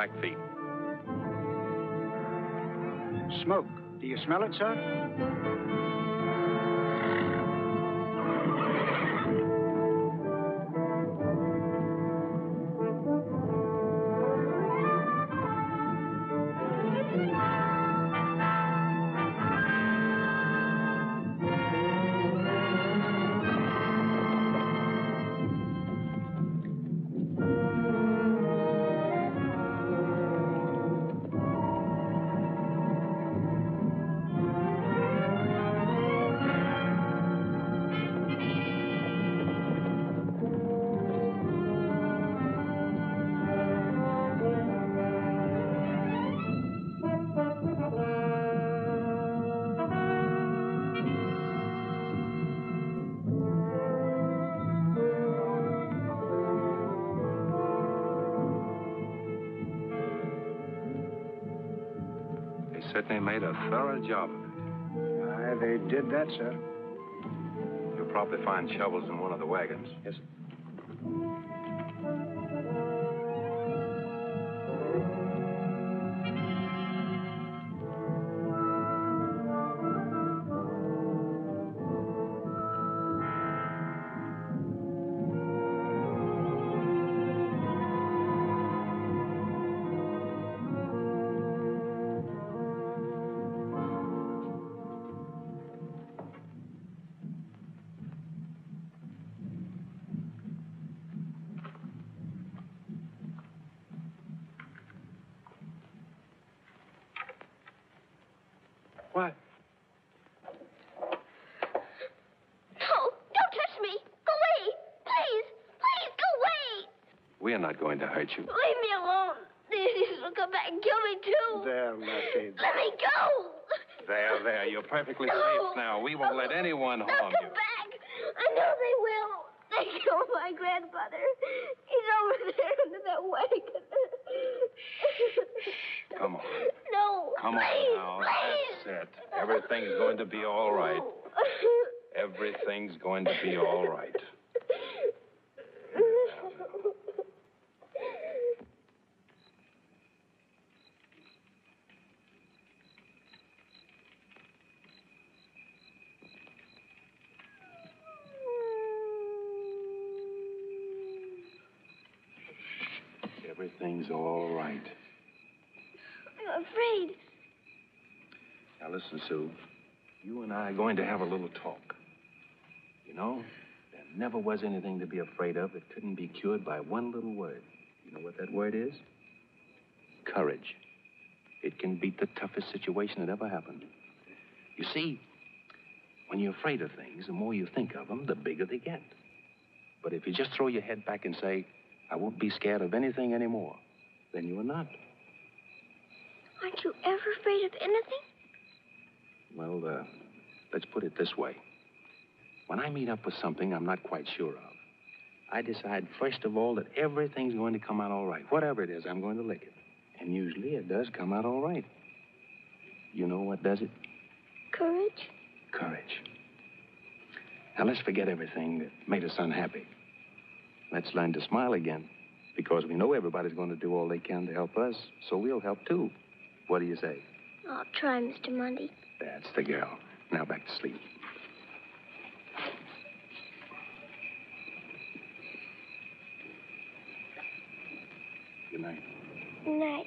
Blackfeet. Smoke. Do you smell it, sir? Certainly made a thorough job of it. Aye, they did that, sir. You'll probably find shovels in one of the wagons. Yes, sir. What? No, don't touch me. Go away. Please, please, go away. We are not going to hurt you. Leave me alone. These will come back and kill me, too. There, Lefty. Let me go. There. You're perfectly safe now. We won't let anyone harm They'll you. come back. I know they will. They killed my grandfather. He's over there under that wagon. Come on. No, Come please, on now. please. That's it. Everything's going to be all right. Everything's going to be all right. Everything's all right. I'm afraid. Now, listen, Sue. You and I are going to have a little talk. You know, there never was anything to be afraid of that couldn't be cured by one little word. You know what that word is? Courage. It can beat the toughest situation that ever happened. You see, when you're afraid of things, the more you think of them, the bigger they get. But if you just throw your head back and say, I won't be scared of anything anymore, then you are not. Aren't you ever afraid of anything? Well, let's put it this way. When I meet up with something I'm not quite sure of, I decide, first of all, that everything's going to come out all right. Whatever it is, I'm going to lick it. And usually it does come out all right. You know what does it? Courage? Courage. Now, let's forget everything that made us unhappy. Let's learn to smile again, because we know everybody's going to do all they can to help us, so we'll help too. What do you say? I'll try, Mr. Monty. That's the girl. Now back to sleep. Good night. Good night.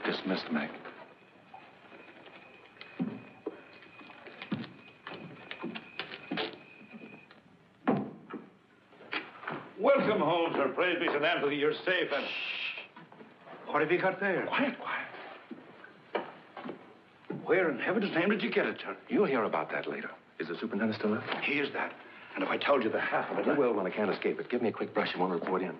Dismissed, Mac. Welcome home, sir. Praise be to them that you're safe and... What have you got there? Quiet. Where in heaven's name did you get it, sir? You'll hear about that later. Is the superintendent still up? He is that. And if I told you the half of it... You will when I can't escape it. Give me a quick brush and one report in.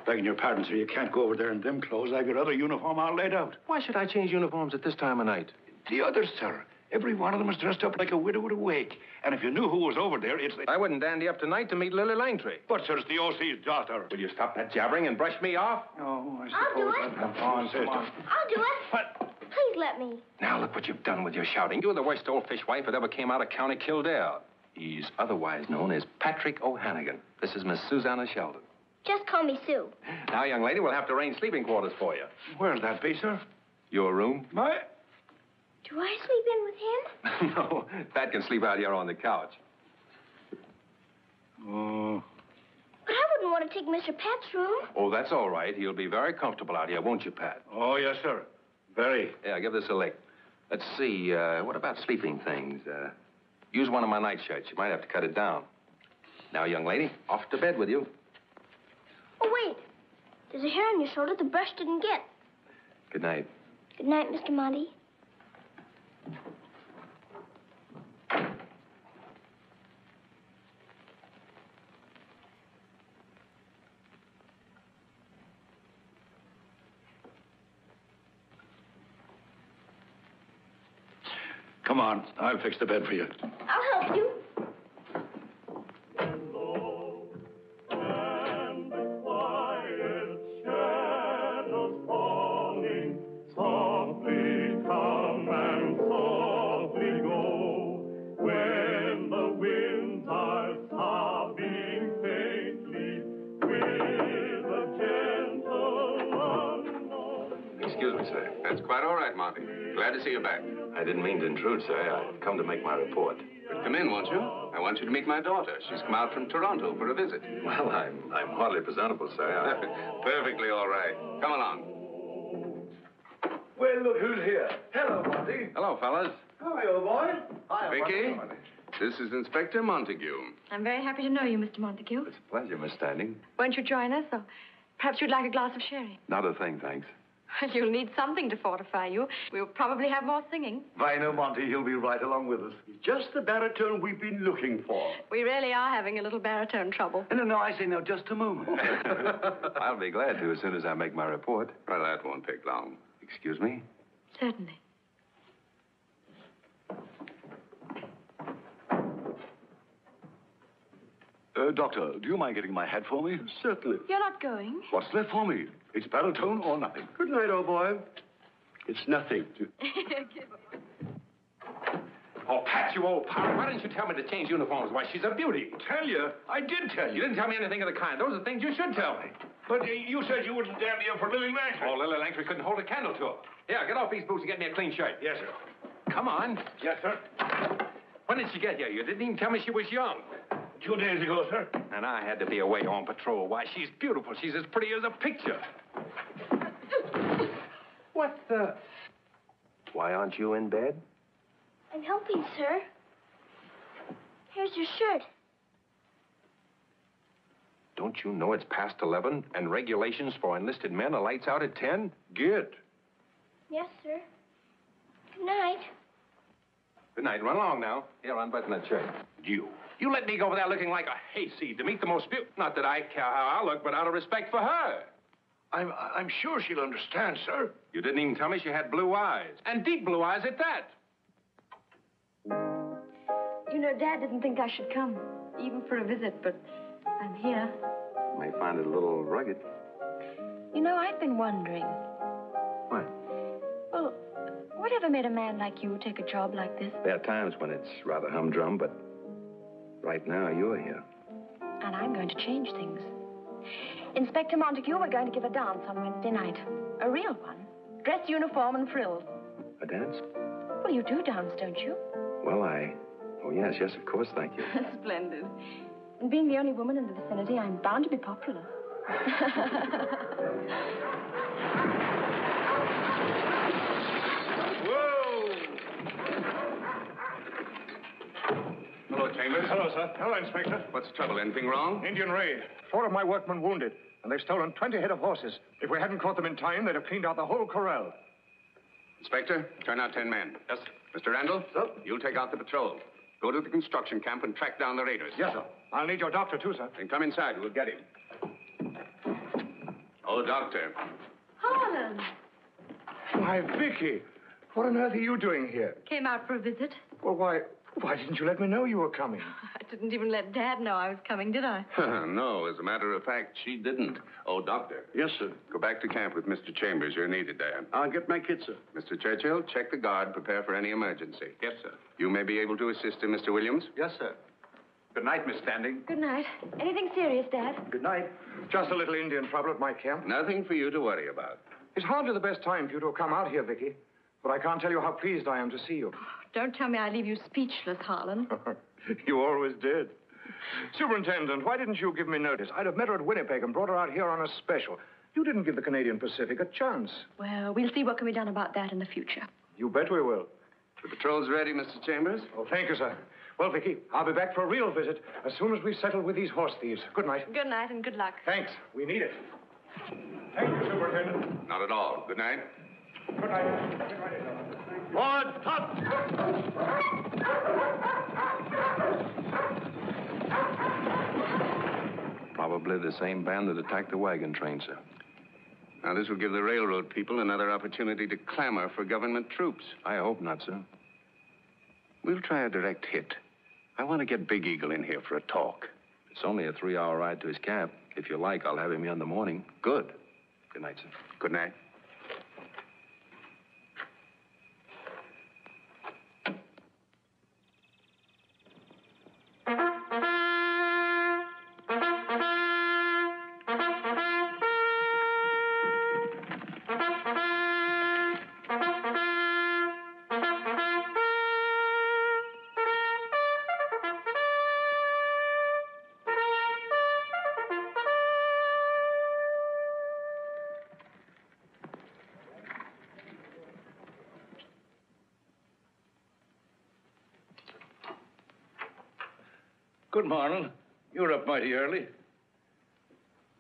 Begging your pardon, sir, you can't go over there in them clothes. I've got other uniform all laid out. Why should I change uniforms at this time of night? The others, sir. Every one of them is dressed up like a widow at a wake. And if you knew who was over there, it's... I wouldn't dandy up tonight to meet Lily Langtry. But, sir, it's the O.C.'s daughter. Will you stop that jabbering and brush me off? Oh, I I'll do suppose... it. Come on, come on. I'll do it. What? Please let me. Now, look what you've done with your shouting. You're the worst old fishwife that ever came out of County Kildare. He's otherwise known as Patrick O'Hannigan. This is Miss Susannah Sheldon. Just call me Sue. Now, young lady, we'll have to arrange sleeping quarters for you. Where's that be, sir? Your room? My... Do I sleep in with him? No, Pat can sleep out here on the couch. Oh... But I wouldn't want to take Mr. Pat's room. Oh, that's all right. He'll be very comfortable out here, won't you, Pat? Oh, yes, sir. Very. Yeah, give this a lick. Let's see, what about sleeping things? Use one of my nightshirts. You might have to cut it down. Now, young lady, off to bed with you. Oh, wait. There's a hair on your shoulder the brush didn't get. Good night. Good night, Mr. Monty. Come on. I'll fix the bed for you. I'll help you. Excuse me, sir. That's quite all right, Monty. Glad to see you back. I didn't mean to intrude, sir. I've come to make my report. But come in, won't you? I want you to meet my daughter. She's come out from Toronto for a visit. Well, I'm hardly presentable, sir. Perfectly all right. Come along. Well, look who's here. Hello, Monty. Hello, fellas. Hi, old boy. Hi, Vicky, this is Inspector Montague. I'm very happy to know you, Mr. Montague. It's a pleasure, Miss Standing. Won't you join us? Or perhaps you'd like a glass of sherry. Not a thing, thanks. You'll need something to fortify you. We'll probably have more singing. I know, Monty. He'll be right along with us. Just the baritone we've been looking for. We really are having a little baritone trouble. No, I say now, just a moment. I'll be glad to as soon as I make my report. Well, that won't take long. Excuse me? Certainly. Doctor, do you mind getting my hat for me? Certainly. You're not going? What's left for me? It's baritone or nothing. Good night, old boy. It's nothing. Oh, Pat, you old pirate. Why didn't you tell me to change uniforms? Why, she's a beauty. Tell you? I did tell You you. didn't tell me anything of the kind. Those are things you should tell me. But you said you wouldn't damn me up for Lily Langford. Oh, Lily Langtry couldn't hold a candle to her. Here, get off these boots and get me a clean shirt. Yes, sir. Come on. Yes, sir. When did she get here? You didn't even tell me she was young. 2 days ago, sir. And I had to be away on patrol. Why, she's beautiful. She's as pretty as a picture. What the... Why aren't you in bed? I'm helping, sir. Here's your shirt. Don't you know it's past 11 and regulations for enlisted men are lights out at 10? Get. Yes, sir. Good night. Good night. Run along now. Here, unbutton that shirt. You let me go over there looking like a hayseed to meet the most beautiful... Not that I care how I look, but out of respect for her. I'm sure she'll understand, sir. You didn't even tell me she had blue eyes. And deep blue eyes at that. You know, Dad didn't think I should come, even for a visit, but I'm here. You may find it a little rugged. You know, I've been wondering. What? Well, whatever made a man like you take a job like this? There are times when it's rather humdrum, but right now you're here. And I'm going to change things. Inspector Montague, we're going to give a dance on Wednesday night. A real one. Dress uniform and frills. A dance? Well, you do dance, don't you? Well, Oh, yes, of course, thank you. Splendid. And being the only woman in the vicinity, I'm bound to be popular. Whoa! Hello, Chambers. Hello, sir. Hello, Inspector. What's the trouble? Anything wrong? Indian raid. 4 of my workmen wounded, and they've stolen 20 head of horses. If we hadn't caught them in time, they'd have cleaned out the whole corral. Inspector, turn out 10 men. Yes, Mr. Randall? Sir? You'll take out the patrol. Go to the construction camp and track down the raiders. Yes, sir. I'll need your doctor, too, sir. Then come inside. We'll get him. Oh, Doctor. Harlan. Why, Vicky, what on earth are you doing here? Came out for a visit. Well, why didn't you let me know you were coming? I didn't even let Dad know I was coming, did I? No, as a matter of fact, she didn't. Oh, Doctor. Yes, sir. Go back to camp with Mr. Chambers. You're needed there. I'll get my kit, sir. Mr. Churchill, check the guard. Prepare for any emergency. Yes, sir. You may be able to assist him, Mr. Williams. Yes, sir. Good night, Miss Standing. Good night. Anything serious, Dad? Good night. Just a little Indian trouble at my camp. Nothing for you to worry about. It's hardly the best time for you to have come out here, Vicky. But I can't tell you how pleased I am to see you. Don't tell me I leave you speechless, Harlan. You always did. Superintendent, why didn't you give me notice? I'd have met her at Winnipeg and brought her out here on a special. You didn't give the Canadian Pacific a chance. Well, we'll see what can be done about that in the future. You bet we will. The patrol's ready, Mr. Chambers. Oh, thank you, sir. Well, Vicky, I'll be back for a real visit as soon as we've settled with these horse thieves. Good night. Good night and good luck. Thanks. We need it. Thank you, Superintendent. Not at all. Good night. Good night. Good night. Forward, stop! Probably the same band that attacked the wagon train, sir. Now, this will give the railroad people another opportunity to clamor for government troops. I hope not, sir. We'll try a direct hit. I want to get Big Eagle in here for a talk. It's only a 3-hour ride to his camp. If you like, I'll have him here in the morning. Good. Good night, sir. Good night. Good morning. You're up mighty early.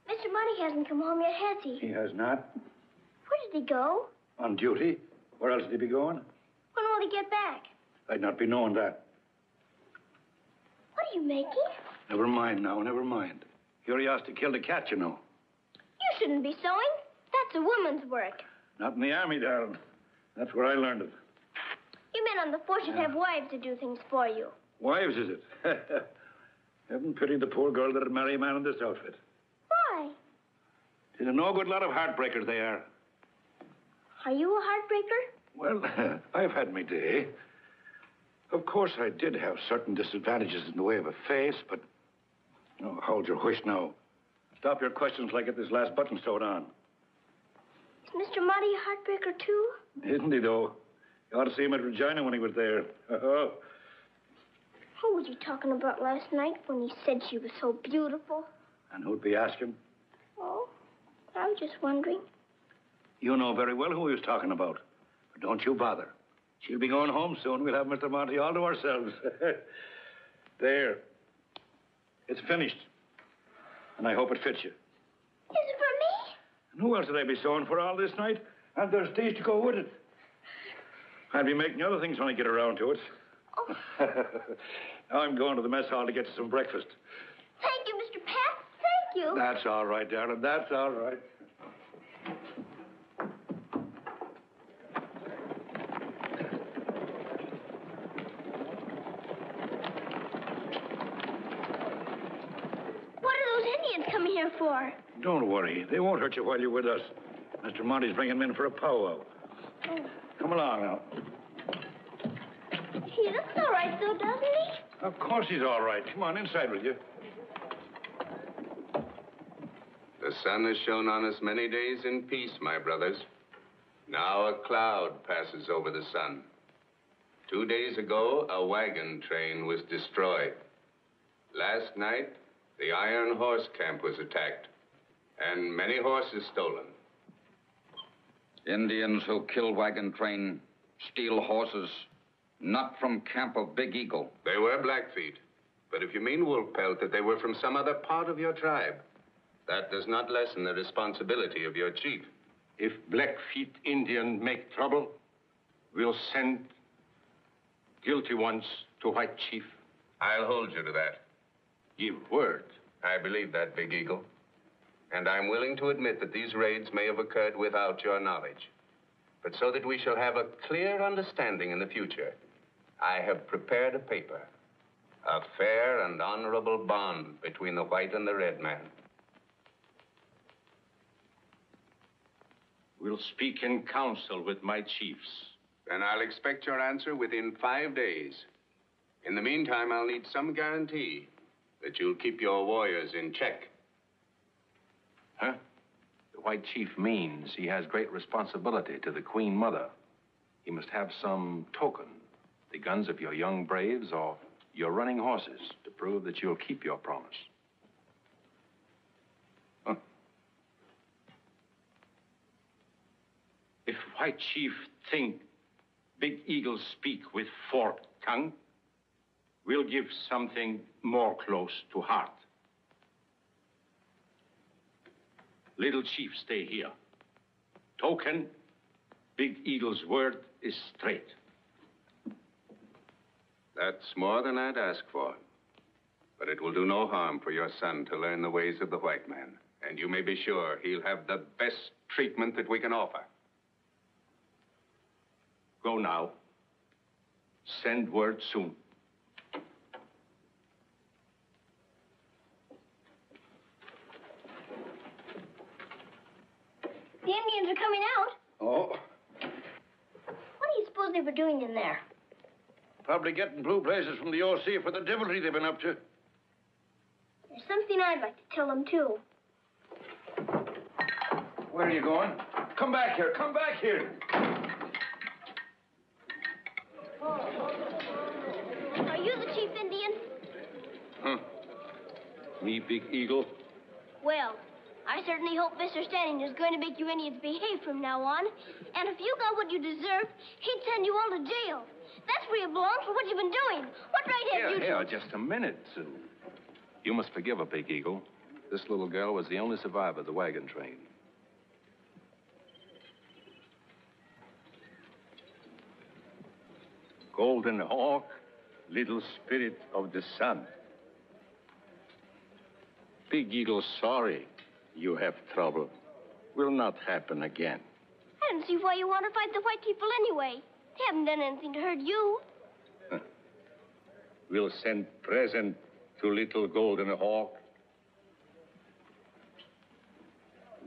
Mr. Monty hasn't come home yet, has he? He has not. Where did he go? On duty. Where else did he be going? When will he get back? I'd not be knowing that. What are you making? Never mind now, never mind. Curiosity killed a cat, you know. You shouldn't be sewing. That's a woman's work. Not in the army, darling. That's where I learned it. You men on the force should have wives to do things for you. Wives, is it? Heaven pity the poor girl that'd marry a man in this outfit. Why? She's a no good lot of heartbreakers, they are. Are you a heartbreaker? Well, I've had my day. Of course, I did have certain disadvantages in the way of a face, but... Oh, hold your whish now. Stop your questions like I get this last button sewed on. Is Mr. Monty a heartbreaker, too? Isn't he, though? You ought to see him at Regina when he was there. Oh. Who was he talking about last night when he said she was so beautiful? And who'd be asking? Oh, I was just wondering. You know very well who he was talking about. But don't you bother. She'll be going home soon. We'll have Mr. Monty all to ourselves. There. It's finished. And I hope it fits you. Is it for me? And who else did I be sewing for all this night? And there's these to go with it. I'll be making other things when I get around to it. Oh. Now I'm going to the mess hall to get you some breakfast. Thank you, Mr. Pat. Thank you. That's all right, darling. That's all right. What are those Indians coming here for? Don't worry. They won't hurt you while you're with us. Mr. Monty's bringing them in for a powwow. Oh. Come along now. He looks all right, though, doesn't he? Of course he's all right. Come on, inside with you. The sun has shone on us many days in peace, my brothers. Now a cloud passes over the sun. 2 days ago, a wagon train was destroyed. Last night, the Iron Horse camp was attacked, and many horses stolen. Indians who kill wagon train, steal horses, not from camp of Big Eagle. They were Blackfeet, but if you mean Wolf Pelt, that they were from some other part of your tribe, that does not lessen the responsibility of your chief. If Blackfeet Indian make trouble, we'll send guilty ones to White Chief. I'll hold you to that. Give word. I believe that, Big Eagle. And I'm willing to admit that these raids may have occurred without your knowledge. But so that we shall have a clear understanding in the future, I have prepared a paper. A fair and honorable bond between the white and the red man. We'll speak in council with my chiefs. Then I'll expect your answer within 5 days. In the meantime, I'll need some guarantee that you'll keep your warriors in check. Huh? The White Chief means he has great responsibility to the Queen Mother. He must have some token, the guns of your young braves or your running horses, to prove that you'll keep your promise. Huh. If White Chief think Big Eagle speak with forked tongue, we'll give something more close to heart. Little Chief, stay here. Token, Big Eagle's word is straight. That's more than I'd ask for. But it will do no harm for your son to learn the ways of the white man. And you may be sure he'll have the best treatment that we can offer. Go now. Send word soon. The Indians are coming out. Oh, What do you suppose they were doing in there? probably getting blue blazes from the OC for the devilry they've been up to. There's something I'd like to tell them, too. Where are you going? Come back here. Come back here. Are you the chief Indian? Huh. Me, Big Eagle? Well, I certainly hope Mr. Standing is going to make you Indians behave from now on. And if you got what you deserve, he'd send you all to jail. That's where you belong for what you've been doing. What right have you... Here, just a minute, Sue. You must forgive her, Big Eagle. This little girl was the only survivor of the wagon train. Golden Hawk, little spirit of the sun. Big Eagle, sorry you have trouble. Will not happen again. I don't see why you want to fight the white people anyway. They haven't done anything to hurt you. We'll send present to little Golden Hawk.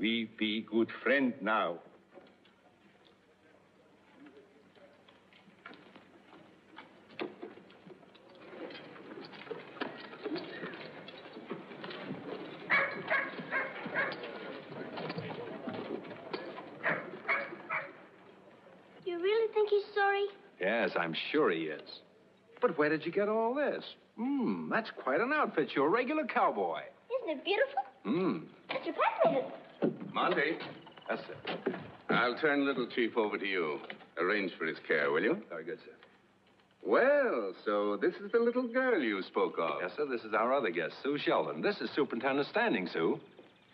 We be good friend now. You really think he's sorry? Yes, I'm sure he is. But where did you get all this? That's quite an outfit. You're a regular cowboy. Isn't it beautiful? Mr. Pike made it. Monty, That's it. I'll turn Little Chief over to you. Arrange for his care, will you? Very good, sir. Well, so this is the little girl you spoke of. Yes, sir. This is our other guest, Sue Sheldon. This is Superintendent Standing, Sue.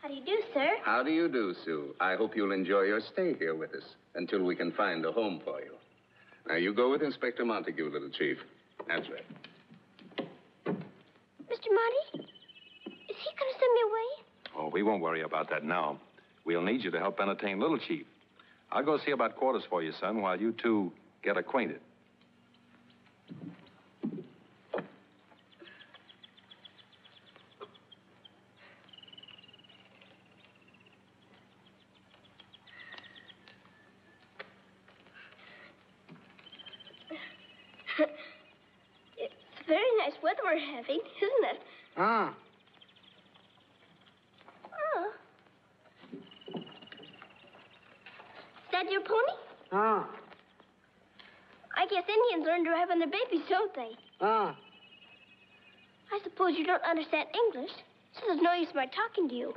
How do you do, sir? How do you do, Sue? I hope you'll enjoy your stay here with us until we can find a home for you. Now, you go with Inspector Montague, Little Chief. That's right. Mr. Monty, is he going to send me away? Oh, we won't worry about that now. We'll need you to help entertain Little Chief. I'll go see about quarters for you, son, while you two get acquainted. It's very nice weather we're having, isn't it? Ah. Oh. Is that your pony? Ah. I guess Indians learn to ride on their babies, don't they? Ah. I suppose you don't understand English, so there's no use in my talking to you.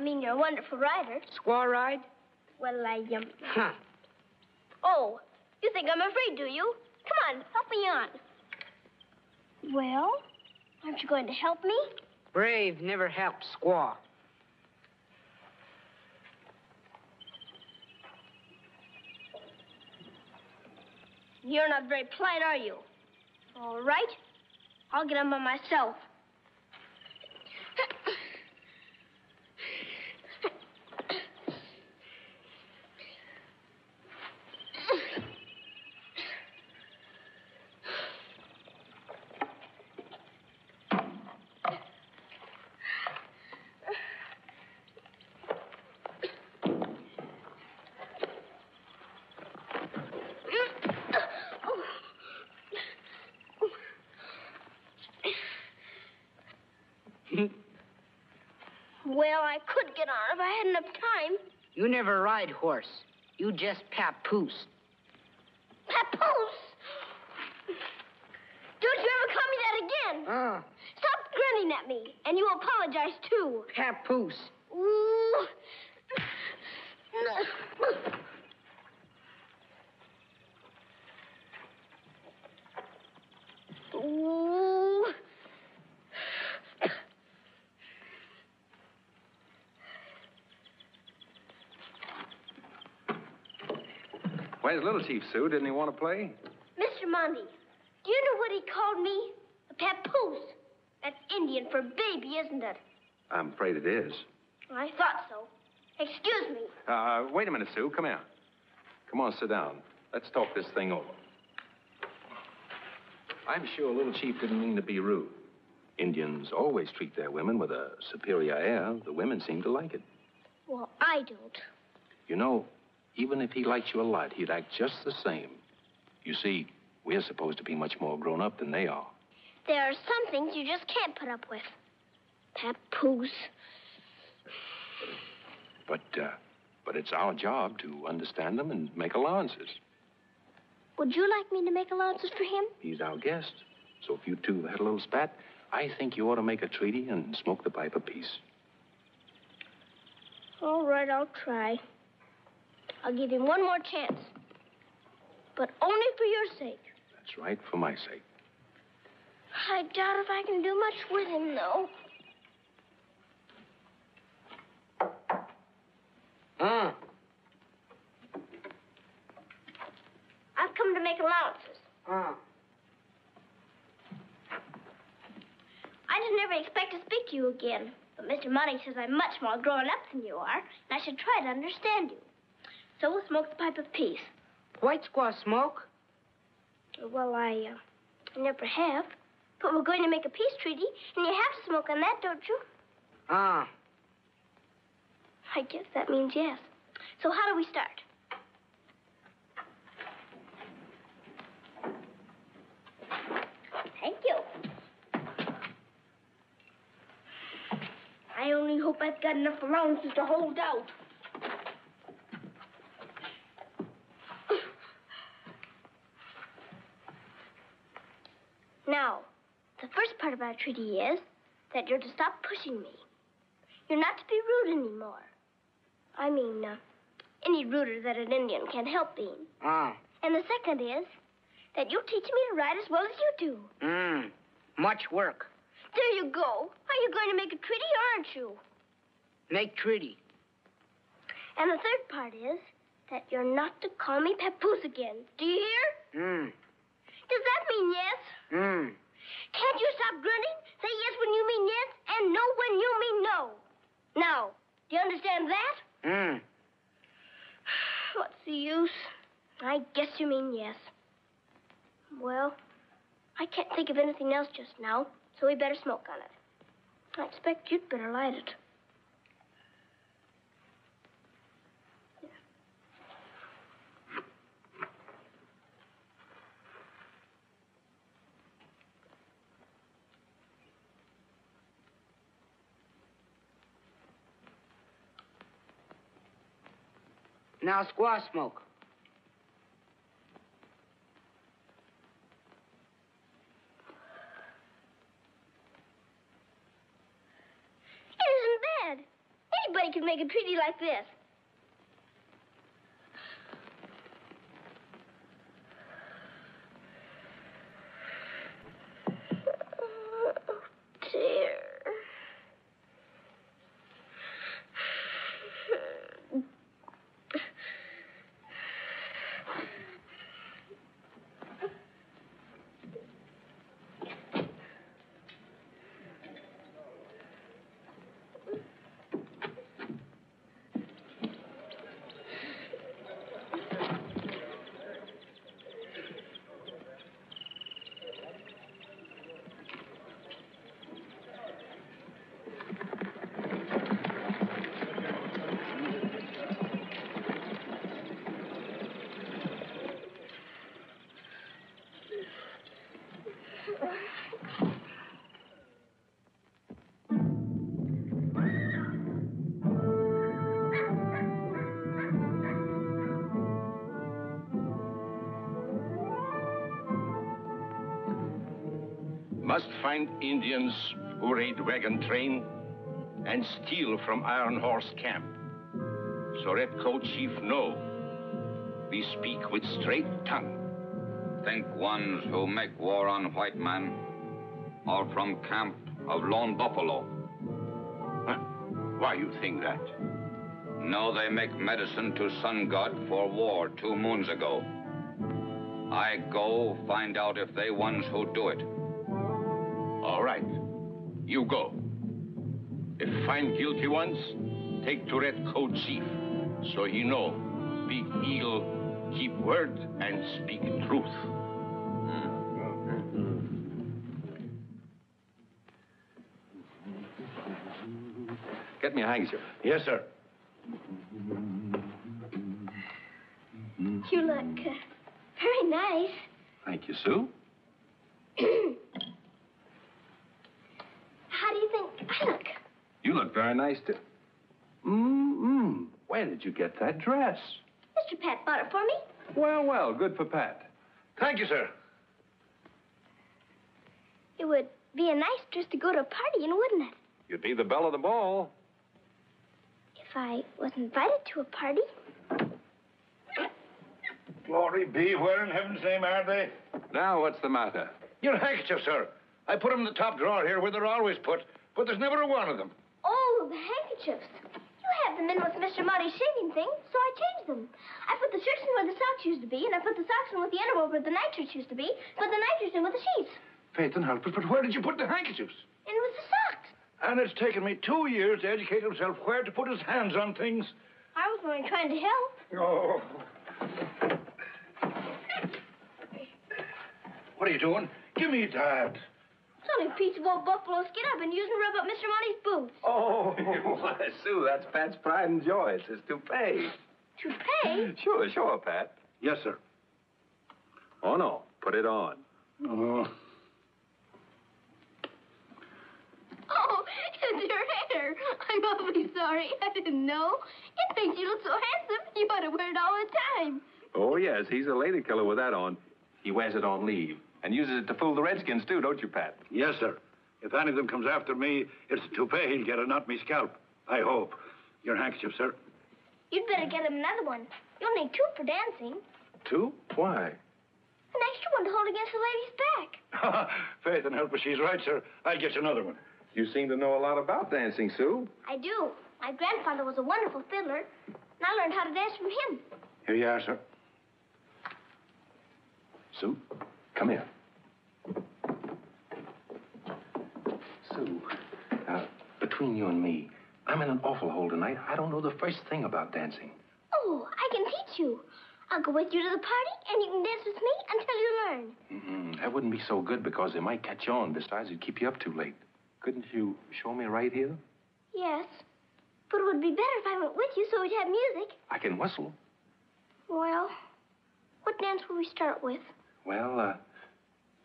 I mean, you're a wonderful rider. Squaw ride? Well, Huh. Oh, you think I'm afraid, do you? Come on, help me on. Well, aren't you going to help me? Brave never helps squaw. You're not very polite, are you? All right. I'll get on by myself. Well, I could get on if I had enough time. You never ride horse. You just papoose. Papoose? Don't you ever call me that again. Stop grinning at me, and you apologize, too. Papoose. Ooh. Ooh. Where's Little Chief, Sue? Didn't he want to play? Mr. Monty, do you know what he called me? A papoose. That's Indian for baby, isn't it? I'm afraid it is. I thought so. Excuse me. Wait a minute, Sue. Come here. Come on, sit down. Let's talk this thing over. I'm sure Little Chief didn't mean to be rude. Indians always treat their women with a superior air. The women seem to like it. Well, I don't. You know, even if he liked you a lot, he'd act just the same. You see, we're supposed to be much more grown up than they are. There are some things you just can't put up with. Papoose. But it's our job to understand them and make allowances. Would you like me to make allowances for him? He's our guest. So if you two had a little spat, I think you ought to make a treaty and smoke the pipe of peace. All right, I'll try. I'll give him one more chance. But only for your sake. That's right, for my sake. I doubt if I can do much with him, though. I've come to make allowances. I didn't ever expect to speak to you again. But Mr. Monty says I'm much more grown up than you are, and I should try to understand you. So we'll smoke the pipe of peace. White squaw smoke? Well, I never have. But we're going to make a peace treaty, and you have to smoke on that, don't you? I guess that means yes. So how do we start? Thank you. I only hope I've got enough allowances to hold out. Now, the first part of our treaty is that you're to stop pushing me. You're not to be rude anymore. I mean, any ruder than an Indian can help being. And the second is that you'll teach me to ride as well as you do. Much work. There you go. Are you going to make a treaty or aren't you? Make treaty. And the third part is that you're not to call me Papoose again. Do you hear? Does that mean yes? Can't you stop grinning? Say yes when you mean yes and no when you mean no. Now, do you understand that? What's the use? I guess you mean yes. Well, I can't think of anything else just now, so we better smoke on it. I expect you'd better light it. Now squaw smoke. It isn't bad. Anybody make a treaty like this. Oh, dear. Must find Indians who raid wagon train and steal from Iron Horse camp. So Redcoat Chief know we speak with straight tongue. Think ones who make war on white man are from camp of Lone Buffalo. Huh? Why you think that? No, they make medicine to Sun God for war 2 moons ago. I go find out if they ones who do it. All right. You go. If find guilty ones, take to Redcoat Chief, so he know Big Eagle keep word and speak truth. Get me a handkerchief. Yes, sir. You look very nice. Thank you, Sue. How do you think I look? You look very nice, too. Where did you get that dress? Mr. Pat bought it for me. Well, good for Pat. Thank you, sir. It would be a nice dress to go to a party in, wouldn't it? You'd be the belle of the ball. If I was invited to a party. Glory be, where in heaven's name are they? Now, what's the matter? Your handkerchief, sir. I put them in the top drawer here where they're always put, but there's never a one of them. Oh, the handkerchiefs. You have them in with Mr. Monty's shaving thing, so I changed them. I put the shirts in where the socks used to be, and I put the socks in with the underwear where the nightshirts used to be, put the nightshirts in with the sheets. Faith and help us, but where did you put the handkerchiefs? In with the socks. And it's taken me 2 years to educate himself where to put his hands on things. I was only trying to help. Oh. What are you doing? Give me that. It's only a piece of old buffalo skin I've been using to rub up Mr. Monty's boots. Oh. Why, Sue, that's Pat's pride and joy. It's his toupee. Toupee? Sure, Pat. Yes, sir. Oh, no. Put it on. Oh. Oh, it's your hair. I'm awfully sorry. I didn't know. It makes you look so handsome. You ought to wear it all the time. Oh, yes. He's a lady killer with that on. He wears it on leave and uses it to fool the Redskins, too, don't you, Pat? Yes, sir. If any of them comes after me, it's the toupee he'll get and not me scalp. I hope. Your handkerchief, sir. You'd better get him another one. You'll need 2 for dancing. 2? Why? An extra one to hold against the lady's back. Faith and help us, she's right, sir. I'll get you another one. You seem to know a lot about dancing, Sue. I do. My grandfather was a wonderful fiddler, and I learned how to dance from him. Here you are, sir. Sue, come here. Sue, between you and me, I'm in an awful hole tonight. I don't know the first thing about dancing. Oh, I can teach you. I'll go with you to the party, and you can dance with me until you learn. That wouldn't be so good because they might catch on. Besides, it'd keep you up too late. Couldn't you show me right here? Yes, but it would be better if I went with you so we'd have music. I can whistle. Well, what dance will we start with? Well,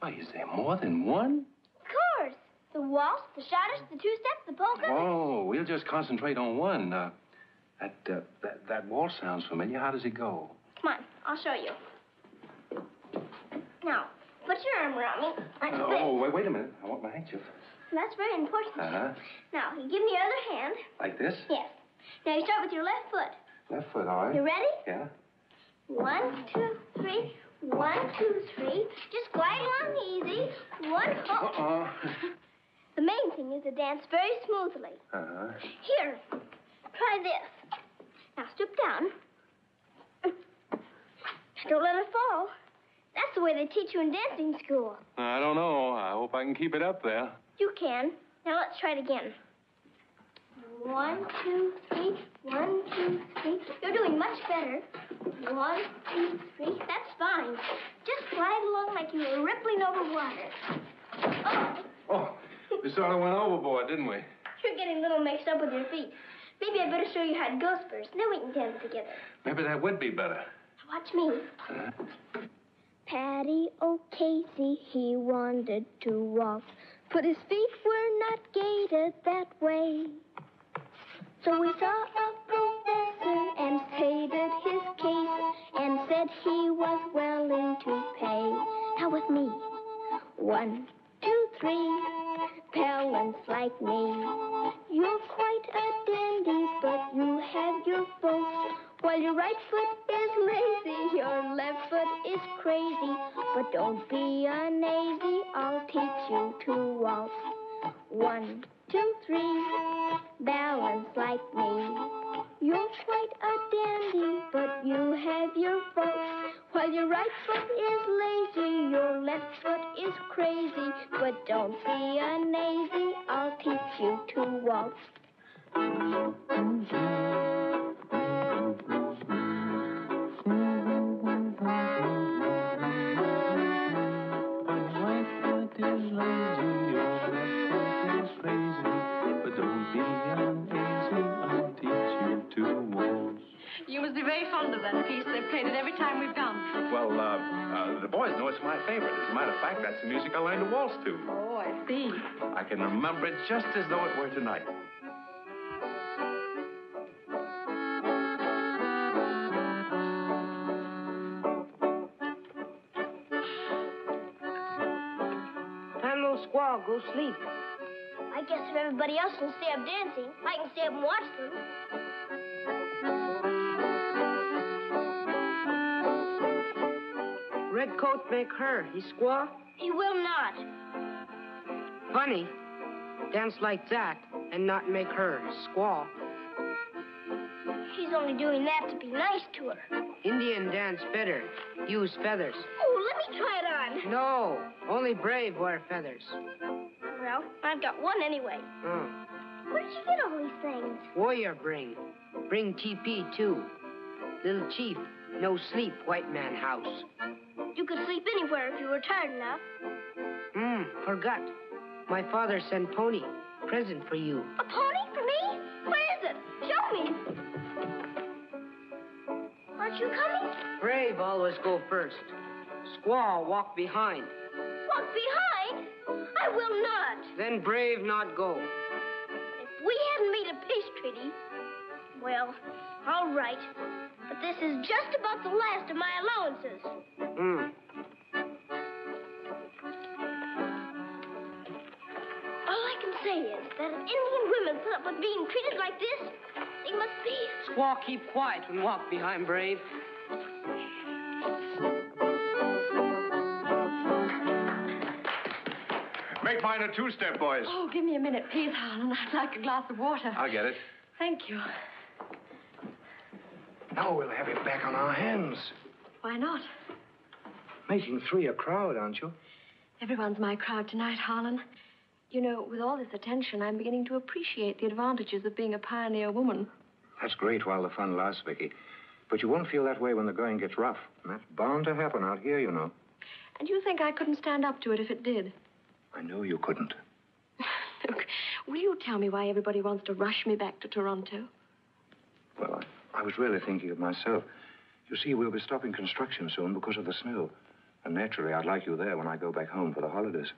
is there more than one? Of course. The waltz, the schottische, the two-step, the polka. Oh, we'll just concentrate on one. That waltz sounds familiar. How does it go? Come on, I'll show you. Now, put your arm around me like this. Oh, wait a minute. I want my handkerchief. That's very important. Uh-huh. Now, you give me your other hand. Like this? Yes. Now you start with your left foot. Left foot, all right. You ready? Yeah. 1, 2, 3. 1, 2, 3. Just glide along easy. 1, oh. The main thing is to dance very smoothly. Uh-huh. Here, try this. Now stoop down. Don't let it fall. That's the way they teach you in dancing school. I don't know. I hope I can keep it up there. You can. Now let's try it again. 1, 2, 3. 1, 2, 3. You're doing much better. 1, 2, 3. That's fine. Just glide along like you were rippling over water. Oh, we sort of went overboard, didn't we? You're getting a little mixed up with your feet. Maybe I'd better show you how to go first, then we can dance together. Maybe that would be better. Watch me. Patty O'Casey, he wanted to walk, but his feet were not gated that way. So we saw a professor and stated his case and said he was willing to pay. Now with me. 1, 2, 3. Parents like me. You're quite a dandy, but you have your faults. While your right foot is lazy, your left foot is crazy. But don't be uneasy, I'll teach you to waltz. 1, 2, 3, balance like me. You're quite a dandy, but you have your faults. While your right foot is lazy, your left foot is crazy. But don't be uneasy, I'll teach you to waltz. You must be very fond of that piece. They've played it every time we've come. Well, the boys know it's my favorite. As a matter of fact, that's the music I learned to waltz to. Oh, I see. I can remember it just as though it were tonight. Time, little squaw, go sleep. I guess if everybody else can stay up dancing, I can stay up and watch them. Red coat make her, he squaw. He will not. Funny, dance like that and not make her squaw. He's only doing that to be nice to her. Indian dance better, use feathers. Oh, let me try it on. No, only brave wear feathers. Well, I've got one anyway. Oh. Where did you get all these things? Warrior bring. Bring tepee, too. Little chief, no sleep, white man house. You could sleep anywhere if you were tired enough. Forgot. My father sent pony. Present for you. A pony for me? Where is it? Show me. Aren't you coming? Brave always go first. Squaw walk behind. Walk behind? I will not. Then brave not go. If we hadn't made a peace treaty, well, all right. But this is just about the last of my allowances. All I can say is that if Indian women put up with being treated like this, they must be... Squaw keep quiet and walk behind brave. Make mine a two-step, boys. Oh, give me a minute, please, Harlan. I'd like a glass of water. I'll get it. Thank you. Now we'll have it back on our hands. Why not? Making 3 a crowd, aren't you? Everyone's my crowd tonight, Harlan. You know, with all this attention, I'm beginning to appreciate the advantages of being a pioneer woman. That's great while the fun lasts, Vicky. But you won't feel that way when the going gets rough. And that's bound to happen out here, you know. And you think I couldn't stand up to it if it did? I knew you couldn't. Look, will you tell me why everybody wants to rush me back to Toronto? Well, I was really thinking of myself. You see, we'll be stopping construction soon because of the snow. And naturally, I'd like you there when I go back home for the holidays.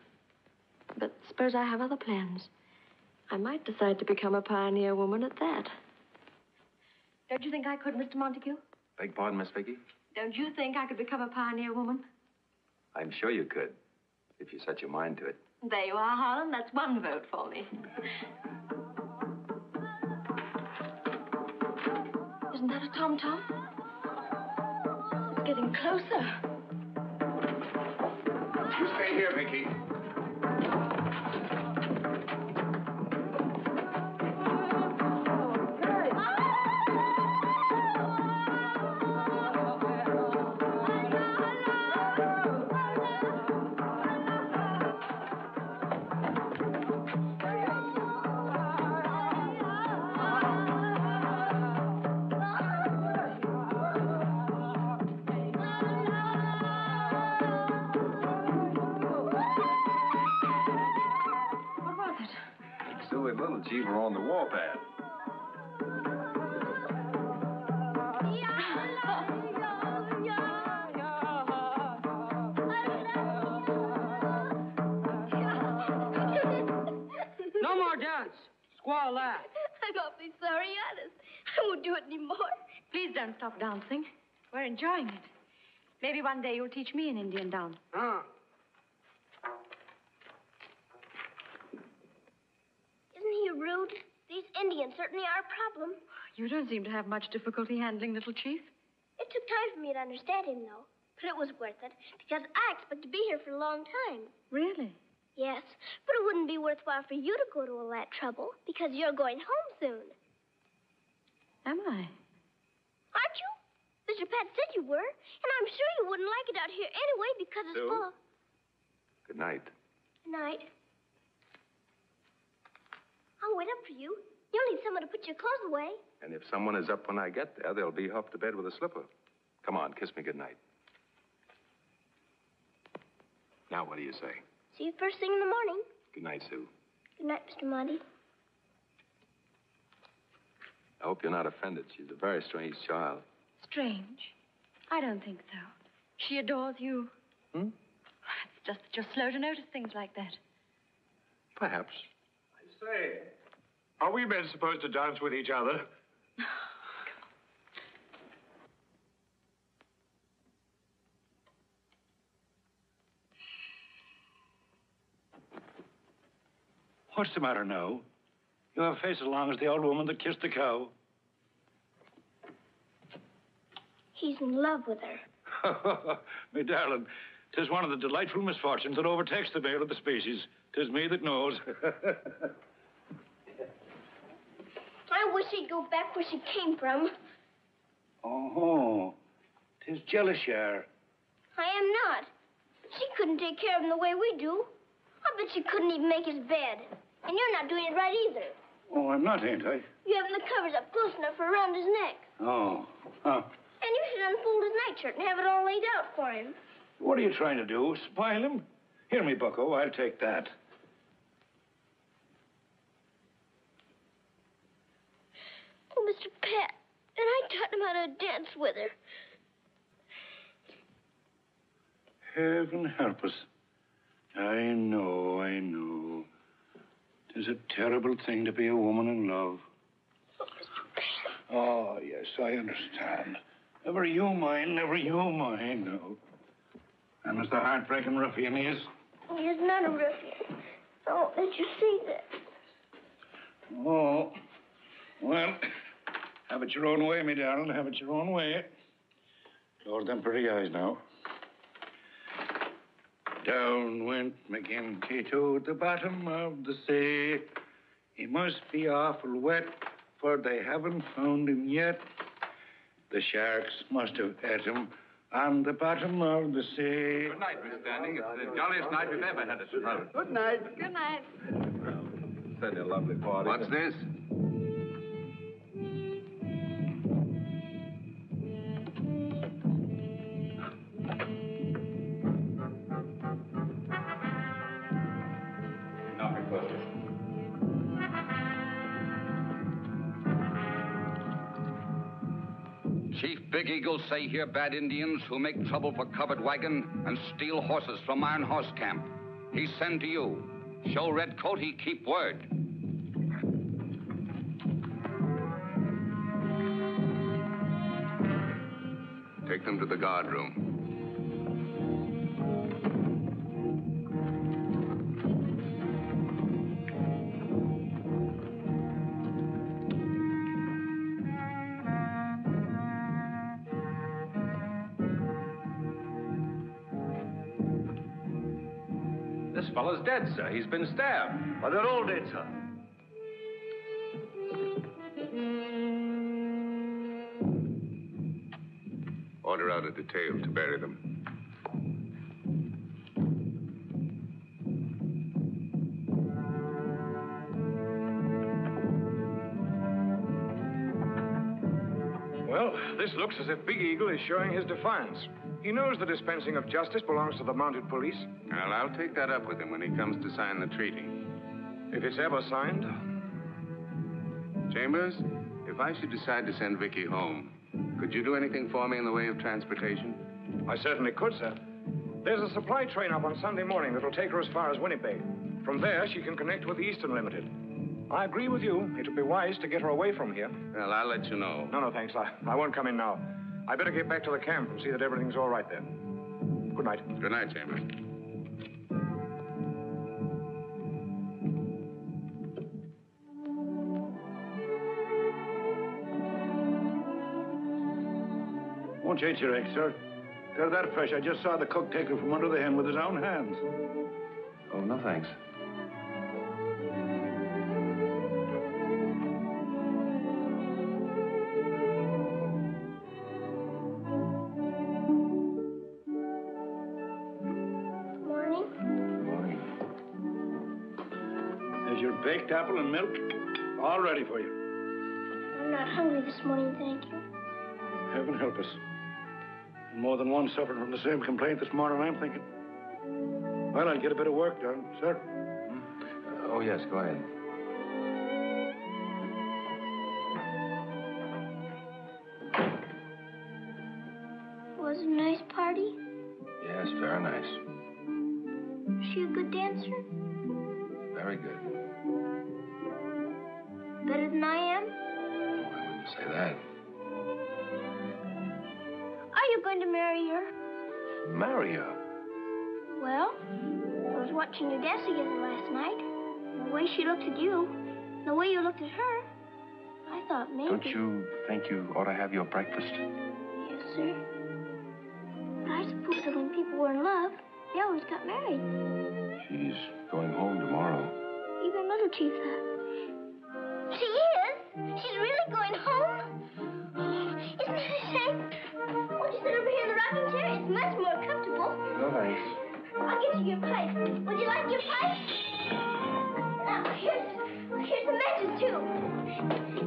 But suppose I have other plans. I might decide to become a pioneer woman at that. Don't you think I could, Mr. Montague? Beg pardon, Miss Vicky? Don't you think I could become a pioneer woman? I'm sure you could, if you set your mind to it. There you are, Harlan. That's one vote for me. The tom-tom. It's getting closer. You stay here, Vicky. Little Chief are on the warpath. No more dance. Squaw laugh. I'm awfully sorry, honest. I won't do it anymore. Please don't stop dancing. We're enjoying it. Maybe one day you'll teach me an Indian dance. Isn't he rude? These Indians certainly are a problem. You don't seem to have much difficulty handling little Chief. It took time for me to understand him, though. But it was worth it, because I expect to be here for a long time. Really? Yes, but it wouldn't be worthwhile for you to go to all that trouble, because you're going home soon. Am I? Aren't you? Mr. Pat said you were, and I'm sure you wouldn't like it out here anyway, because it's Sue? full of... Good night. Good night. I'll wait up for you. You'll need someone to put your clothes away. And if someone is up when I get there, they'll be off to bed with a slipper. Come on, kiss me good night. Now, what do you say? See you first thing in the morning. Good night, Sue. Good night, Mr. Monty. I hope you're not offended. She's a very strange child. Strange? I don't think so. She adores you. Hmm? It's just that you're slow to notice things like that. Perhaps. I say, are we men supposed to dance with each other? What's the matter now? You have a face as long as the old woman that kissed the cow. He's in love with her. Me darling, 'tis one of the delightful misfortunes that overtakes the male of the species. 'Tis me that knows. I wish he'd go back where she came from. Oh, 'tis jealous, Yer. I am not. She couldn't take care of him the way we do. I bet she couldn't even make his bed. And you're not doing it right either. Oh, I'm not, ain't I? You haven't the covers up close enough around his neck. Oh, huh. And you should unfold his nightshirt and have it all laid out for him. What are you trying to do? Spoil him? Here, me bucko, I'll take that. Oh, Mr. Pat, and I taught him how to dance with her. Heaven help us. I know, I know. 'Tis a terrible thing to be a woman in love. Oh, Mr. Pat. Oh, yes, I understand. Never you mind, never you mind, no. And as the heartbreaking ruffian he is. He's not a ruffian. Oh, did you see that? Oh, well, have it your own way, me darling, have it your own way. Close them pretty eyes now. Down went McGinty to the bottom of the sea. He must be awful wet, for they haven't found him yet. The sharks must have ate him on the bottom of the sea. Good night, Miss Standing. It's the jolliest night we've ever had at the club. Good night. Good night. Certainly a lovely party. What's this? Nothing further. Chief Big Eagle say here bad Indians who make trouble for covered wagon and steal horses from Iron Horse Camp. He send to you. Show Red Coat he keep word. Take them to the guard room. This fellow's dead, sir. He's been stabbed. Well, they're all dead, sir. Order out a detail to bury them. Well, this looks as if Big Eagle is showing his defiance. He knows the dispensing of justice belongs to the mounted police. Well, I'll take that up with him when he comes to sign the treaty. If it's ever signed. Chambers, if I should decide to send Vicky home, could you do anything for me in the way of transportation? I certainly could, sir. There's a supply train up on Sunday morning that'll take her as far as Winnipeg. From there, she can connect with the Eastern Limited. I agree with you. It would be wise to get her away from here. Well, I'll let you know. No, thanks. I won't come in now. I better get back to the camp and see that everything's all right there. Good night. Good night, Chambers. Won't change your eggs, sir. They're that fresh. I just saw the cook take them from under the hen with his own hands. Oh, no thanks. Baked apple and milk, all ready for you. I'm not hungry this morning, thank you. Heaven help us. More than one suffered from the same complaint this morning, I'm thinking. Well, I'll get a bit of work done, sir. Oh, yes, go ahead. Was it a nice party? Yes, very nice. Was she a good dancer? Very good. Better than I am? Oh, I wouldn't say that. Are you going to marry her? Marry her? Well, I was watching you dance together last night. The way she looked at you, the way you looked at her, I thought maybe... Don't you think you ought to have your breakfast? Yes, sir. But I suppose that when people were in love, they always got married. She's going home tomorrow. Even Little Chief thought. She is? She's really going home? Isn't that a shame? Won't you sit over here in the rocking chair? It's much more comfortable. No, thanks. I'll get you your pipe. Would you like your pipe? Now, here's some matches, too.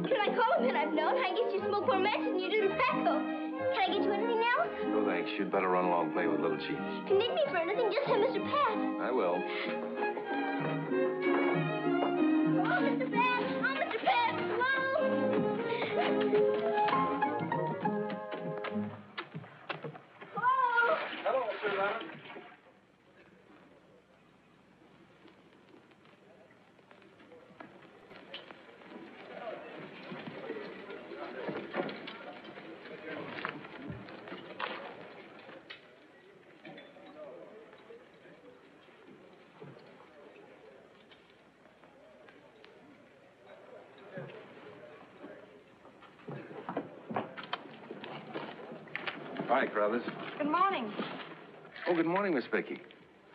Can I call him that I've known? I guess you smoke more matches than you do tobacco. Can I get you anything else? No, thanks. You'd better run along and play with Little Chief. If you need me for anything, just send Mr. Pat. I will. Hello, Mr. Pat. Oh, Mr. Pat. Hello. Hello, Susannah. Hi, Carruthers. Good morning. Oh, good morning, Miss Vicky.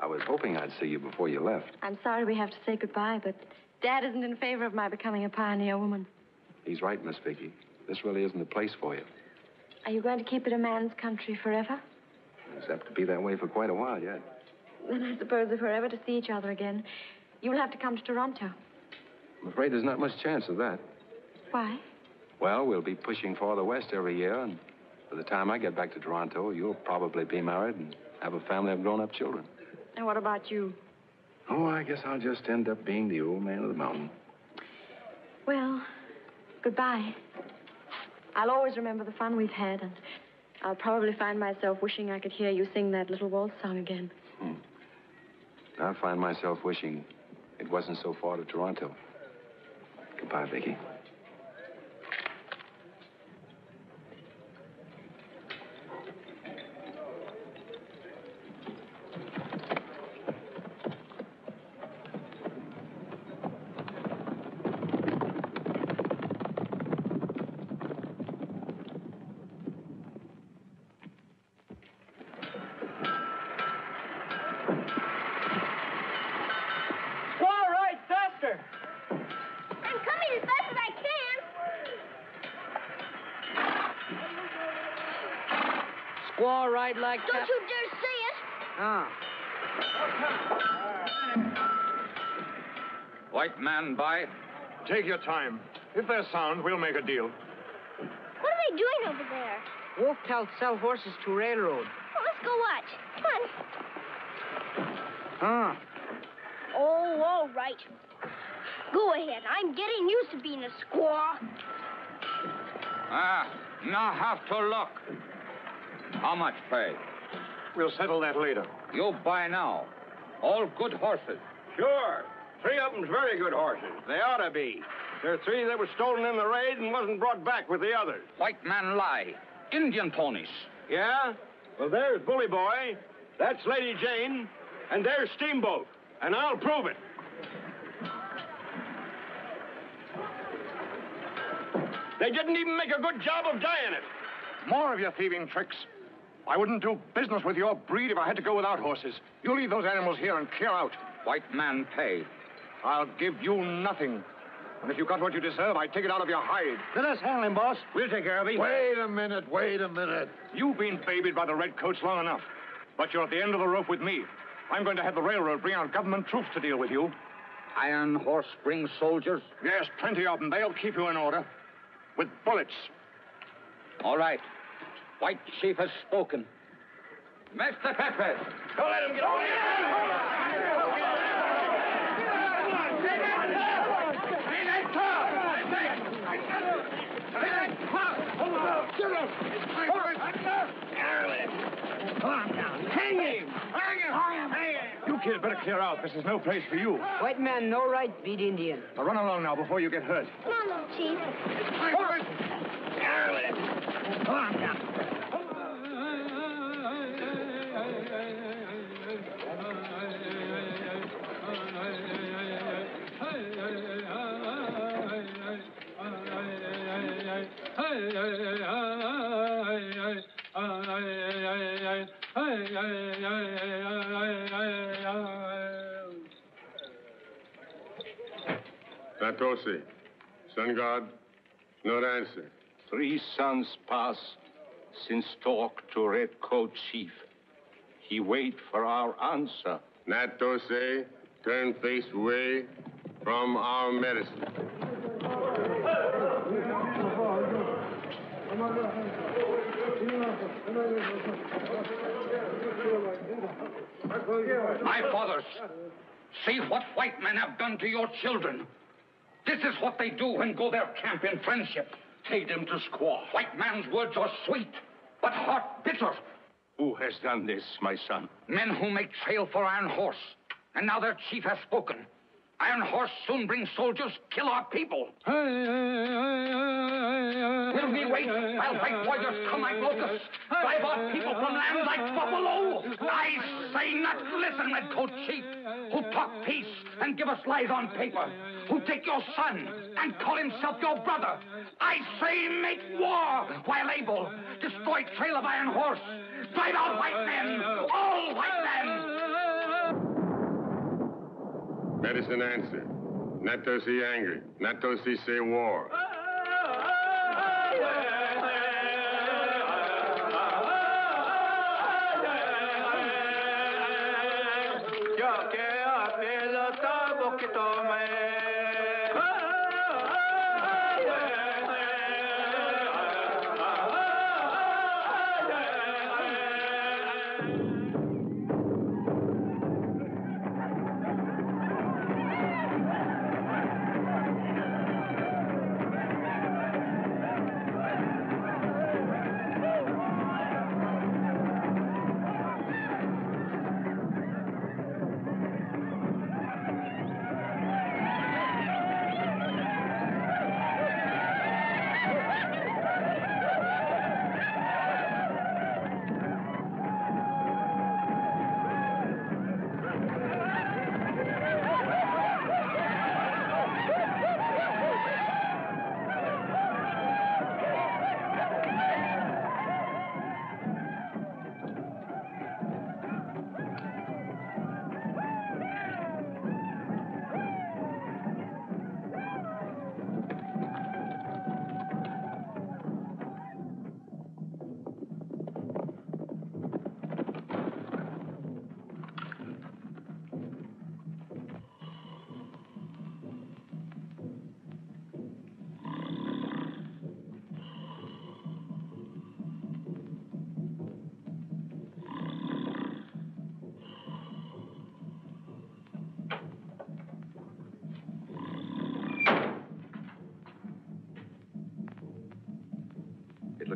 I was hoping I'd see you before you left. I'm sorry we have to say goodbye, but Dad isn't in favor of my becoming a pioneer woman. He's right, Miss Vicky. This really isn't the place for you. Are you going to keep it a man's country forever? It's apt to be that way for quite a while yet. Then I suppose if we're ever to see each other again, you'll have to come to Toronto. I'm afraid there's not much chance of that. Why? Well, we'll be pushing farther west every year, and by the time I get back to Toronto, you'll probably be married and have a family of grown-up children. And what about you? Oh, I guess I'll just end up being the old man of the mountain. Well, goodbye. I'll always remember the fun we've had, and I'll probably find myself wishing I could hear you sing that little waltz song again. I find myself wishing it wasn't so far to Toronto. Goodbye, Vicky. squaw ride like Don't that? you dare say it. Ah. White man by. Take your time. If they're sound, we'll make a deal. What are they doing over there? Wolf Pelt sell horses to railroad. Well, let's go watch. Come on. Ah. Oh, all right. Go ahead. I'm getting used to being a squaw. Now have to look. How much pay? We'll settle that later. You buy now. All good horses. Sure. 3 of them's very good horses. They ought to be. There are 3 that were stolen in the raid and wasn't brought back with the others. White man lie. Indian ponies. Yeah? Well, there's Bully Boy. That's Lady Jane. And there's Steamboat. And I'll prove it. They didn't even make a good job of dyeing it. More of your thieving tricks. I wouldn't do business with your breed if I had to go without horses. You leave those animals here and clear out. White man pay. I'll give you nothing. And if you got what you deserve, I'd take it out of your hide. Let us handle him, boss. We'll take care of him. Wait a minute. You've been babied by the redcoats long enough. But you're at the end of the rope with me. I'm going to have the railroad bring out government troops to deal with you. Iron horse bring soldiers? Yes, plenty of them. They'll keep you in order. With bullets. All right. White chief has spoken. Mr. Peppers. Don't let him get away. Hang him! You kids better clear out. This is no place for you. White man no right beat Indian. Now run along now before you get hurt. Come on, little chief. Natosi, Sun God, no answer. 3 suns pass since talk to Redcoat Chief. He wait for our answer. Natose, turn face away from our medicine. My fathers, see what white men have done to your children. This is what they do when go their camp in friendship. Take them to squaw. White man's words are sweet, but heart bitter. Who has done this, my son? Men who make trail for Iron Horse. And now their chief has spoken. Iron Horse soon brings soldiers, kill our people. Will we wait while white warriors come like locusts, drive our people from land like buffalo? I say not listen, Redcoat Chief, who talk peace and give us lies on paper, who take your son and call himself your brother. I say make war while able, destroy trail of Iron Horse, drive out white men, all white men. Medicine answer. Natosi angry. Natosi say war.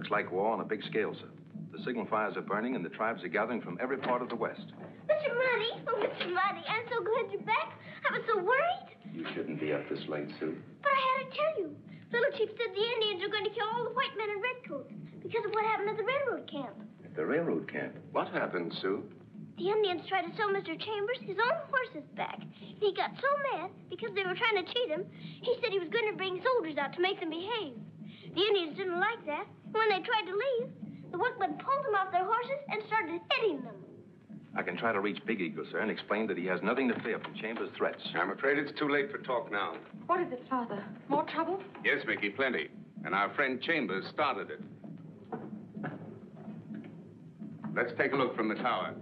Looks like war on a big scale, sir. The signal fires are burning and the tribes are gathering from every part of the West. Mr. Monty! Oh, Mr. Monty, I'm so glad you're back. I was so worried. You shouldn't be up this late, Sue. But I had to tell you. Little Chief said the Indians are going to kill all the white men in redcoats because of what happened at the railroad camp. At the railroad camp? What happened, Sue? The Indians tried to sell Mr. Chambers his own horses back. He got so mad because they were trying to cheat him, he said he was going to bring soldiers out to make them behave. The Indians didn't like that. When they tried to leave, the workmen pulled them off their horses and started hitting them. I can try to reach Big Eagle, sir, and explain that he has nothing to fear from Chambers' threats. I'm afraid it's too late for talk now. What is it, Father? More trouble? Yes, Vicky, plenty. And our friend Chambers started it. Let's take a look from the tower.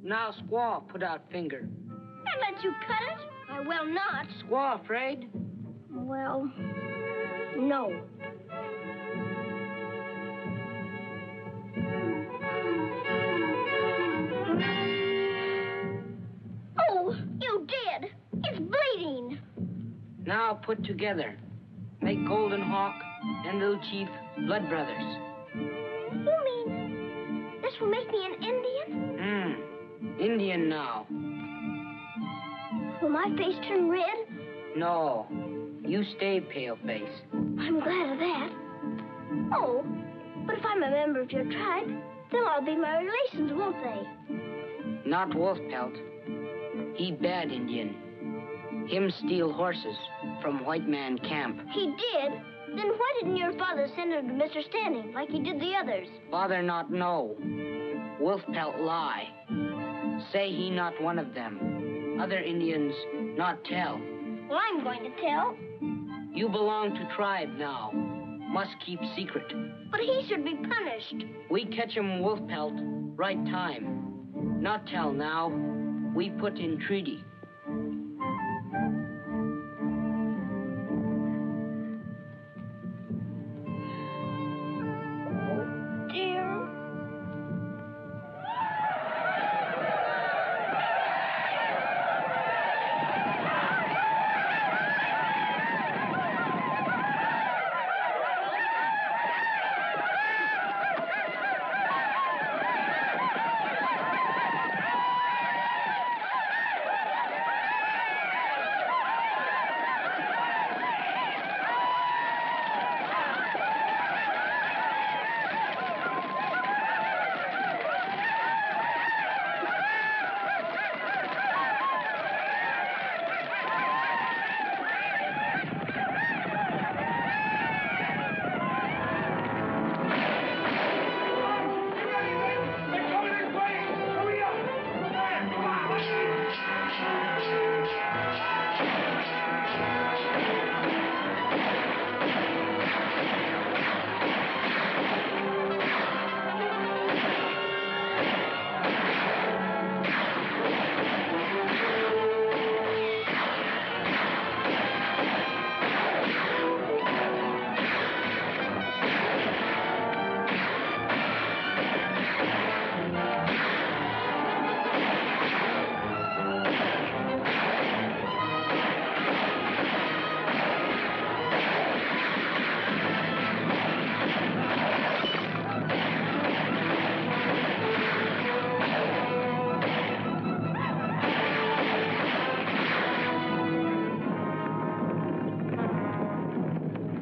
Now, squaw, put out finger. I let you cut it? I will not. Squaw, afraid? Well, no. Oh, you did. It's bleeding. Now put together. Make Golden Hawk and Little Chief blood brothers. You mean this will make me an Indian? Indian now. Will my face turn red? No. You stay pale face. I'm glad of that. Oh, but if I'm a member of your tribe, they'll all be my relations, won't they? Not Wolf Pelt. He bad Indian. Him steal horses from white man camp. He did? Then why didn't your father send him to Mr. Standing like he did the others? Father not know. Wolf Pelt lie. Say he not one of them. Other Indians not tell. Well, I'm going to tell. You belong to tribe now. Must keep secret. But he should be punished. We catch him Wolf Pelt right time. Not tell now. We put in treaty.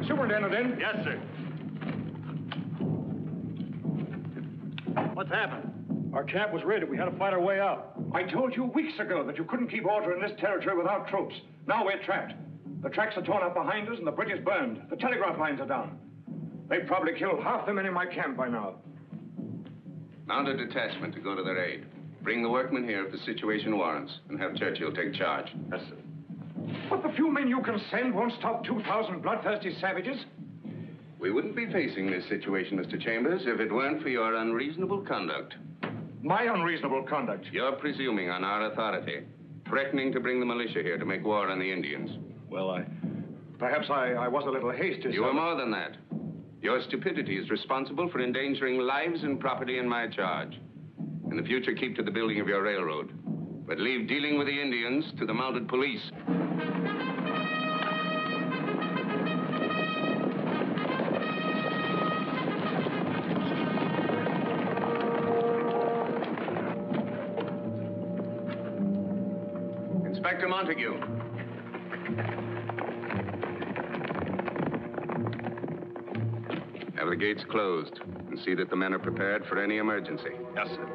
Superintendent in? Yes, sir. What's happened? Our camp was raided. We had to fight our way out. I told you weeks ago that you couldn't keep order in this territory without troops. Now we're trapped. The tracks are torn up behind us and the bridge is burned. The telegraph lines are down. They've probably killed half the men in my camp by now. Mount a detachment to go to their aid. Bring the workmen here if the situation warrants, and have Churchill take charge. Yes, sir. But the few men you can send won't stop 2,000 bloodthirsty savages. We wouldn't be facing this situation, Mr. Chambers, if it weren't for your unreasonable conduct. My unreasonable conduct? You're presuming on our authority, threatening to bring the militia here to make war on the Indians. Well, perhaps I was a little hasty, You were more than that. Your stupidity is responsible for endangering lives and property in my charge. In the future, keep to the building of your railroad. But leave dealing with the Indians to the mounted police. Inspector Montague. Have the gates closed and see that the men are prepared for any emergency. Yes, sir.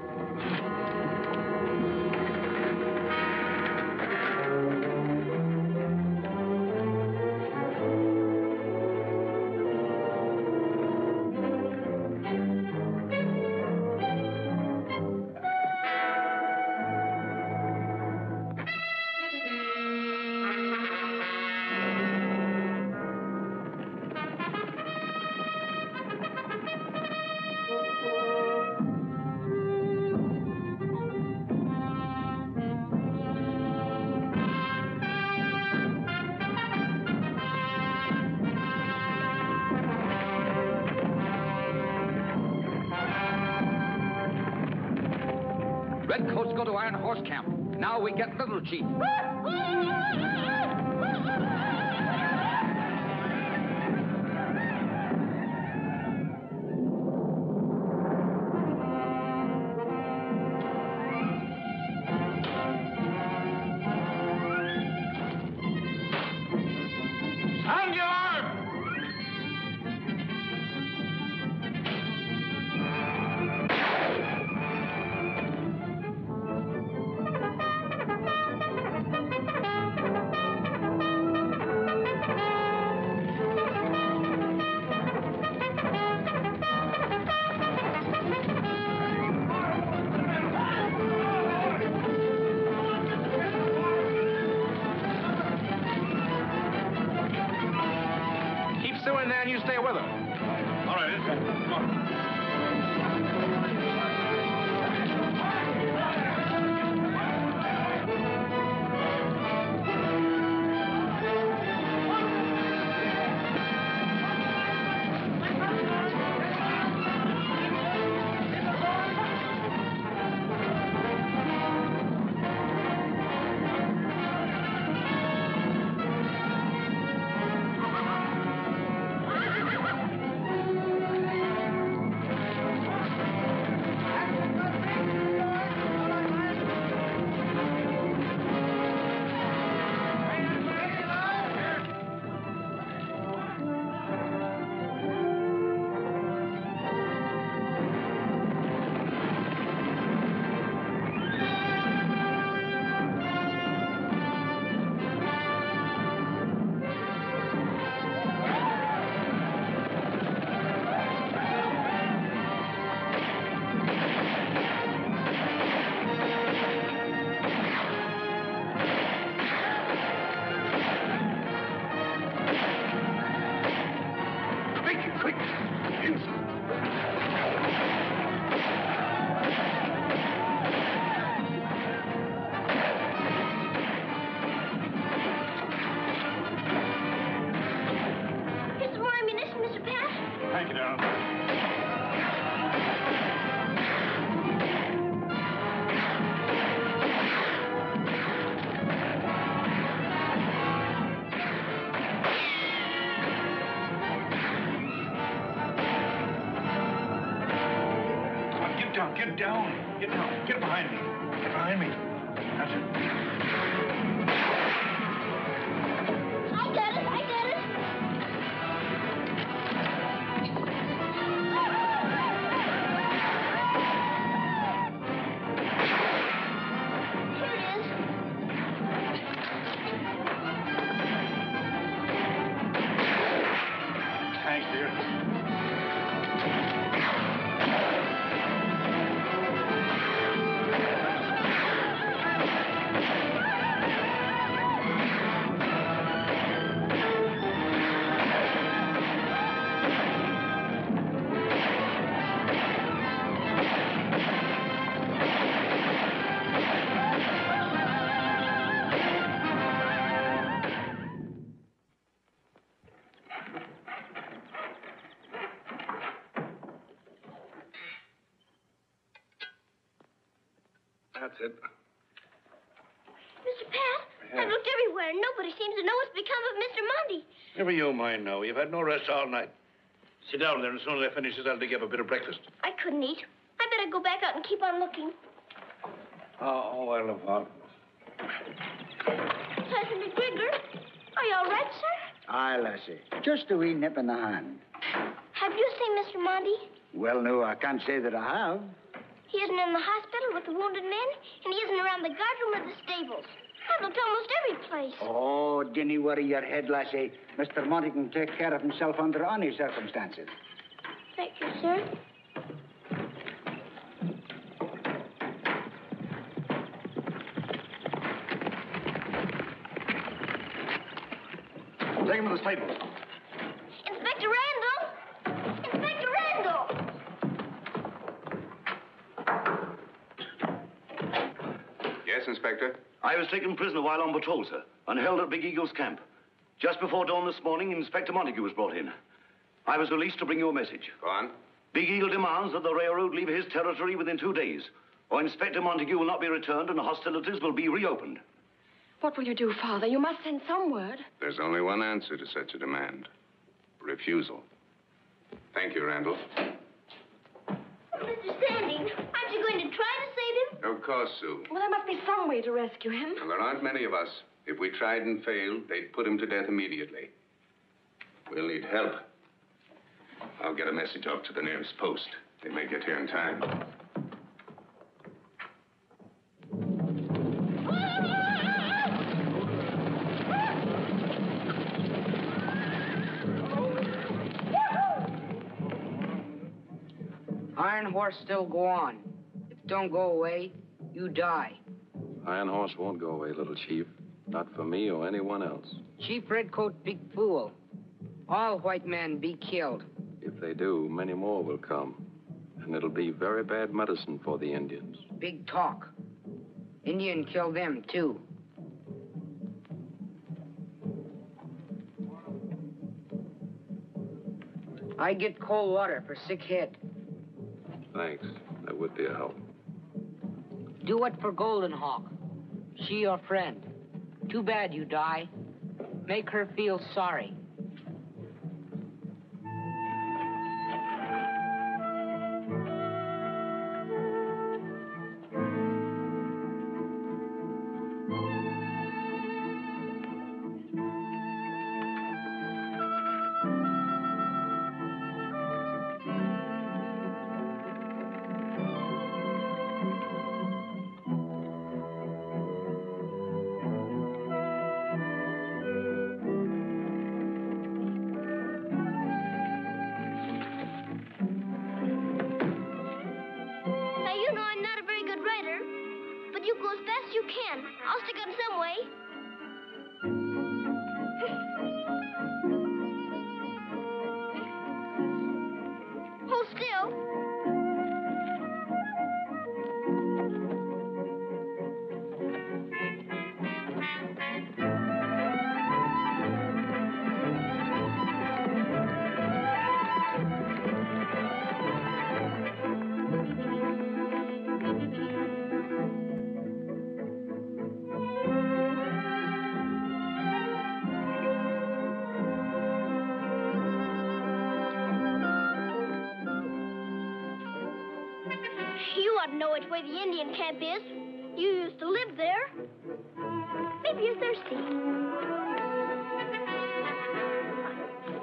Redcoats go to Iron Horse Camp. Now we get Little Chief. Sound your alarm! Sue in there and you stay with her. All right, Inspector. Come on. Get down. Get down. Get behind me. Get behind me. That's it. I got it. That's it. Mr. Pat, I've looked everywhere, and nobody seems to know what's become of Mr. Monty. Never you mind now. You've had no rest all night. Sit down there, and as soon as I finish this, I'll dig up a bit of breakfast. I couldn't eat. I better go back out and keep on looking. Oh, well, Yvonne. Sergeant McGregor, are you all right, sir? Aye, lassie. Just a wee nip in the hand. Have you seen Mr. Monty? Well, no, I can't say that I have. He isn't in the hospital with the wounded men, and he isn't around the guardroom or the stables. I've looked almost every place. Oh, dinny worry your head, lassie. Mr. Monty can take care of himself under any circumstances. Thank you, sir. Take him to the stables. Inspector Randall! Inspector Randall! Yes, Inspector? I was taken prisoner while on patrol, sir, and held at Big Eagle's camp. Just before dawn this morning, Inspector Montague was brought in. I was released to bring you a message. Go on. Big Eagle demands that the railroad leave his territory within 2 days, or Inspector Montague will not be returned and hostilities will be reopened. What will you do, Father? You must send some word. There's only one answer to such a demand. Refusal. Thank you, Randall. Mr. Standing, aren't you going to try to save him? Of course, Sue. Well, there must be some way to rescue him. Well, there aren't many of us. If we tried and failed, they'd put him to death immediately. We'll need help. I'll get a message off to the nearest post. They may get here in time. Iron Horse still go on. If it don't go away, you die. Iron Horse won't go away, little chief. Not for me or anyone else. Chief Redcoat, big fool. All white men be killed. If they do, many more will come. And it'll be very bad medicine for the Indians. Big talk. Indian kill them, too. I get cold water for sick head. Thanks. That would be a help. Do it for Golden Hawk. She your friend. Too bad you die. Make her feel sorry. I'll stick on some way. Hold still. You ought to know which way the Indian camp is. You used to live there. Maybe you're thirsty.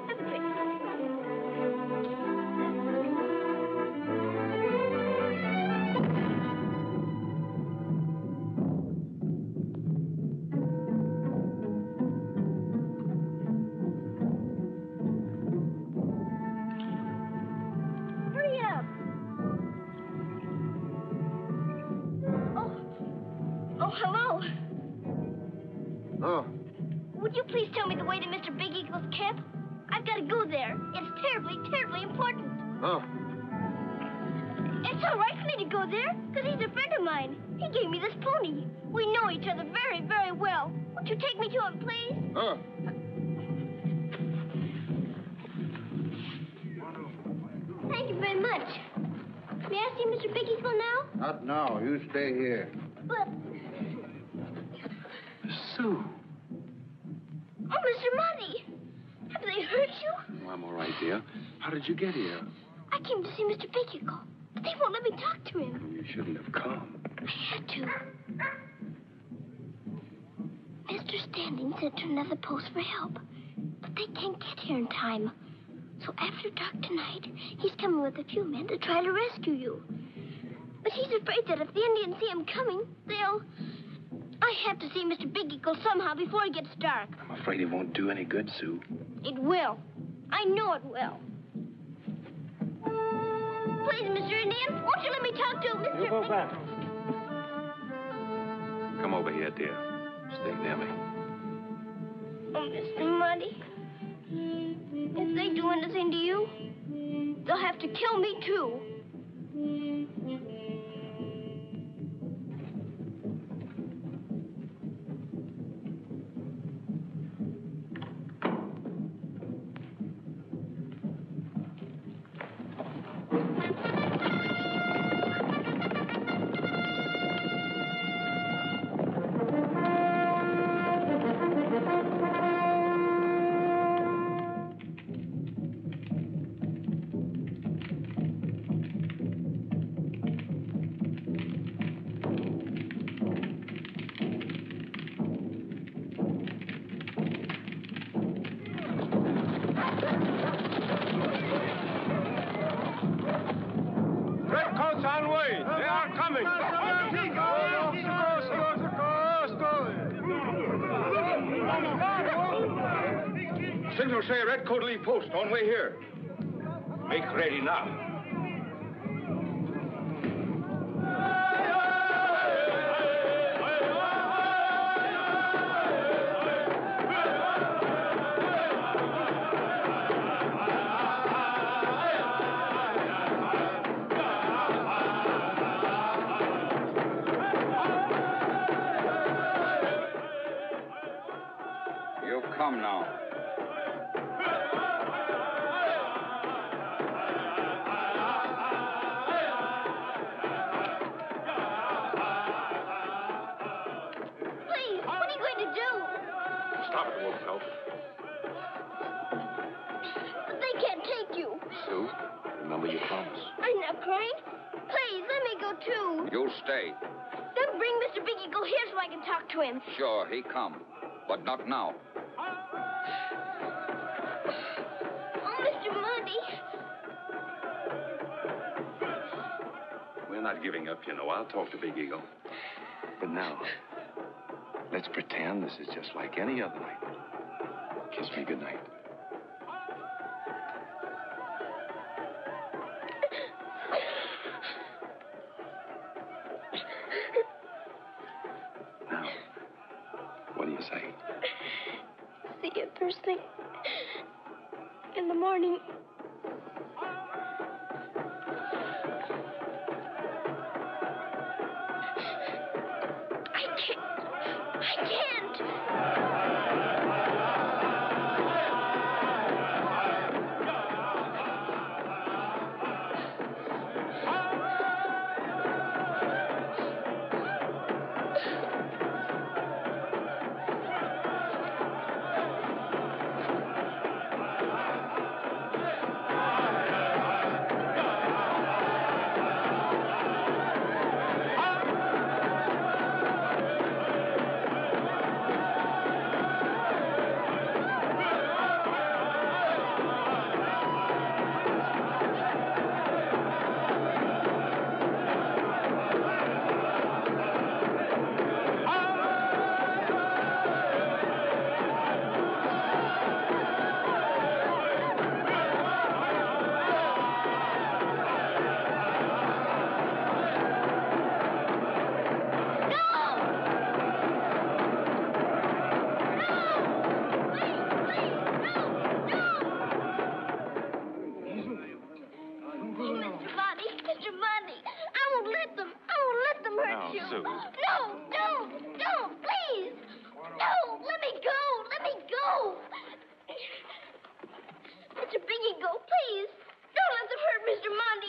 Have a drink. Hurry up. Oh, hello. Oh. Would you please tell me the way to Mr. Big Eagle's camp? I've got to go there. It's terribly, terribly important. Oh. It's all right for me to go there, because he's a friend of mine. He gave me this pony. We know each other very, very well. Won't you take me to him, please? Oh. Thank you very much. May I see Mr. Big Eagle now? Not now. You stay here. But... Sue. Oh, Mr. Monty. Have they hurt you? Oh, I'm all right, dear. How did you get here? I came to see Mr. Bickle, but they won't let me talk to him. You shouldn't have come. I had to. Mr. Standing sent to another post for help, but they can't get here in time. So after dark tonight, he's coming with a few men to try to rescue you. But he's afraid that if the Indians see him coming, they'll... I have to see Mr. Big Eagle somehow before it gets dark. I'm afraid it won't do any good, Sue. It will. I know it will. Please, Mr. Indian, won't you let me talk to Mr. You go back. Come over here, dear. Stay near me. Oh, Mr. Monty. If they do anything to you, they'll have to kill me, too. Signal say Redcoat leave post on way here. Make ready now. You come now. Stop it, Wolf Pelt. But they can't take you. Sue, remember your promise. I'm not crying. Please, let me go, too. You stay. Then bring Mr. Big Eagle here so I can talk to him. Sure, he come. But not now. Oh, Mr. Monty. We're not giving up, you know. I'll talk to Big Eagle. But now, let's pretend this is just like any other night. Kiss me goodnight. Now, what do you say? See you first thing in the morning. I can't.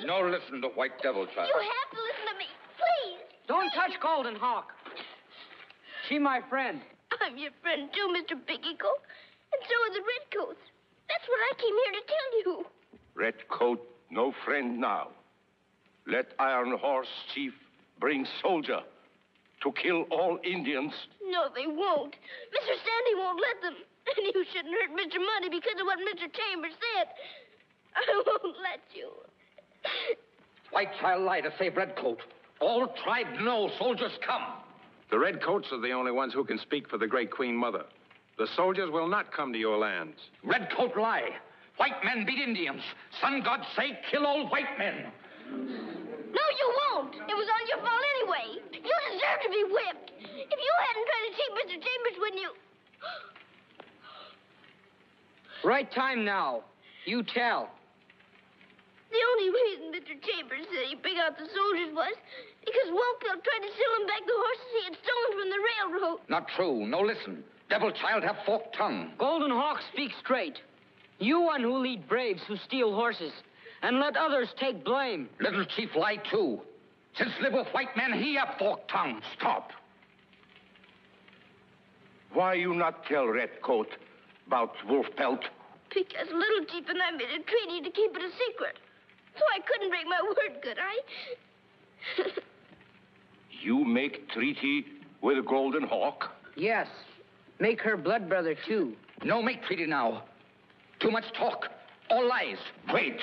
No listen to white devil, child. You have to listen to me. Please. Don't touch Golden Hawk. She my friend. I'm your friend, too, Mr. Big Eagle. And so are the Redcoats. That's what I came here to tell you. Redcoat, no friend now. Let Iron Horse Chief bring soldier to kill all Indians. No, they won't. Mr. Standing won't let them. And you shouldn't hurt Mr. Monty because of what Mr. Chambers said. I won't let you. White child lie to save Redcoat. All tribe know soldiers come. The Redcoats are the only ones who can speak for the great Queen Mother. The soldiers will not come to your lands. Redcoat lie. White men beat Indians. Sun God say, kill all white men. No, you won't. It was all your fault anyway. You deserve to be whipped. If you hadn't tried to take Mr. Chambers when you... Right time now. You tell. The only reason Mr. Chambers said he picked out the soldiers was because Wolf Pelt tried to sell him back the horses he had stolen from the railroad. Not true. No, listen. Devil child have forked tongue. Golden Hawk speaks straight. You one who lead braves who steal horses and let others take blame. Little chief lie too. Since live with white men, he have forked tongue. Stop. Why you not tell Redcoat about Wolf Pelt? Because Little Chief and I made a treaty to keep it a secret. So I couldn't break my word, could I? You make treaty with Golden Hawk? Yes. Make her blood brother, too. No make treaty now. Too much talk. All lies. Wait.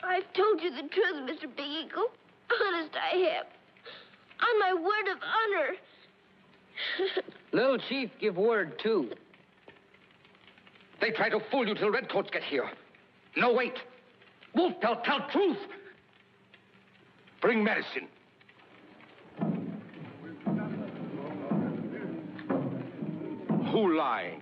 I've told you the truth, Mr. Big Eagle. Honest, I have. On my word of honor. Little Chief give word, too. They try to fool you till Redcoats get here. No, wait. Wolf Pelt tell truth. Bring medicine. Who lie?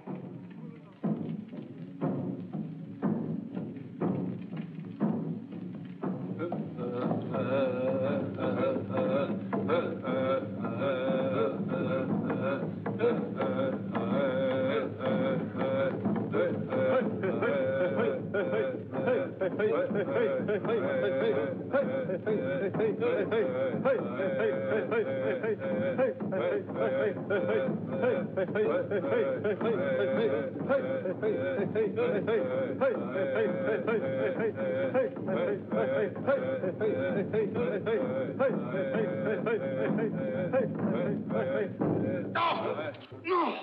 No!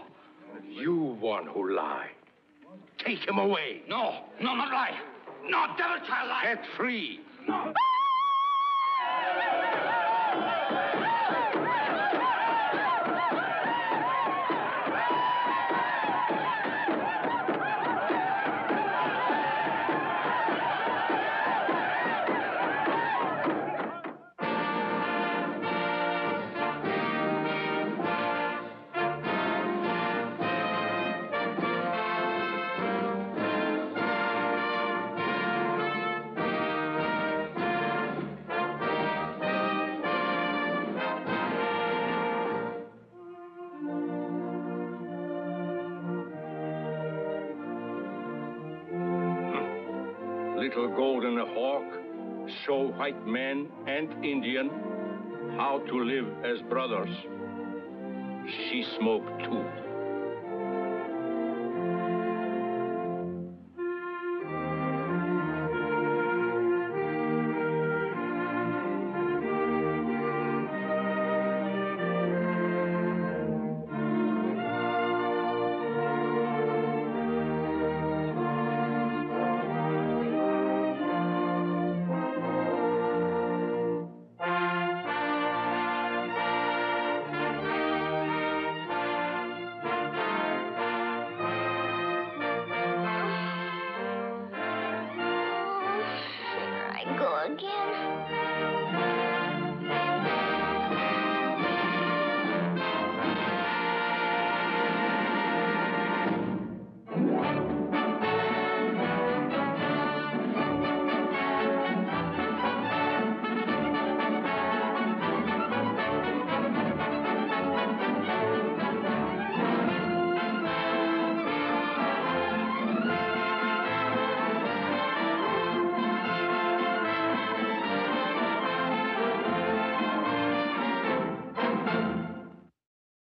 You one who lie. Take him away. No, not lie. No, devil child lie. Set free. No. Little Golden Hawk show white men and Indian how to live as brothers. She smoked too. Here I go again.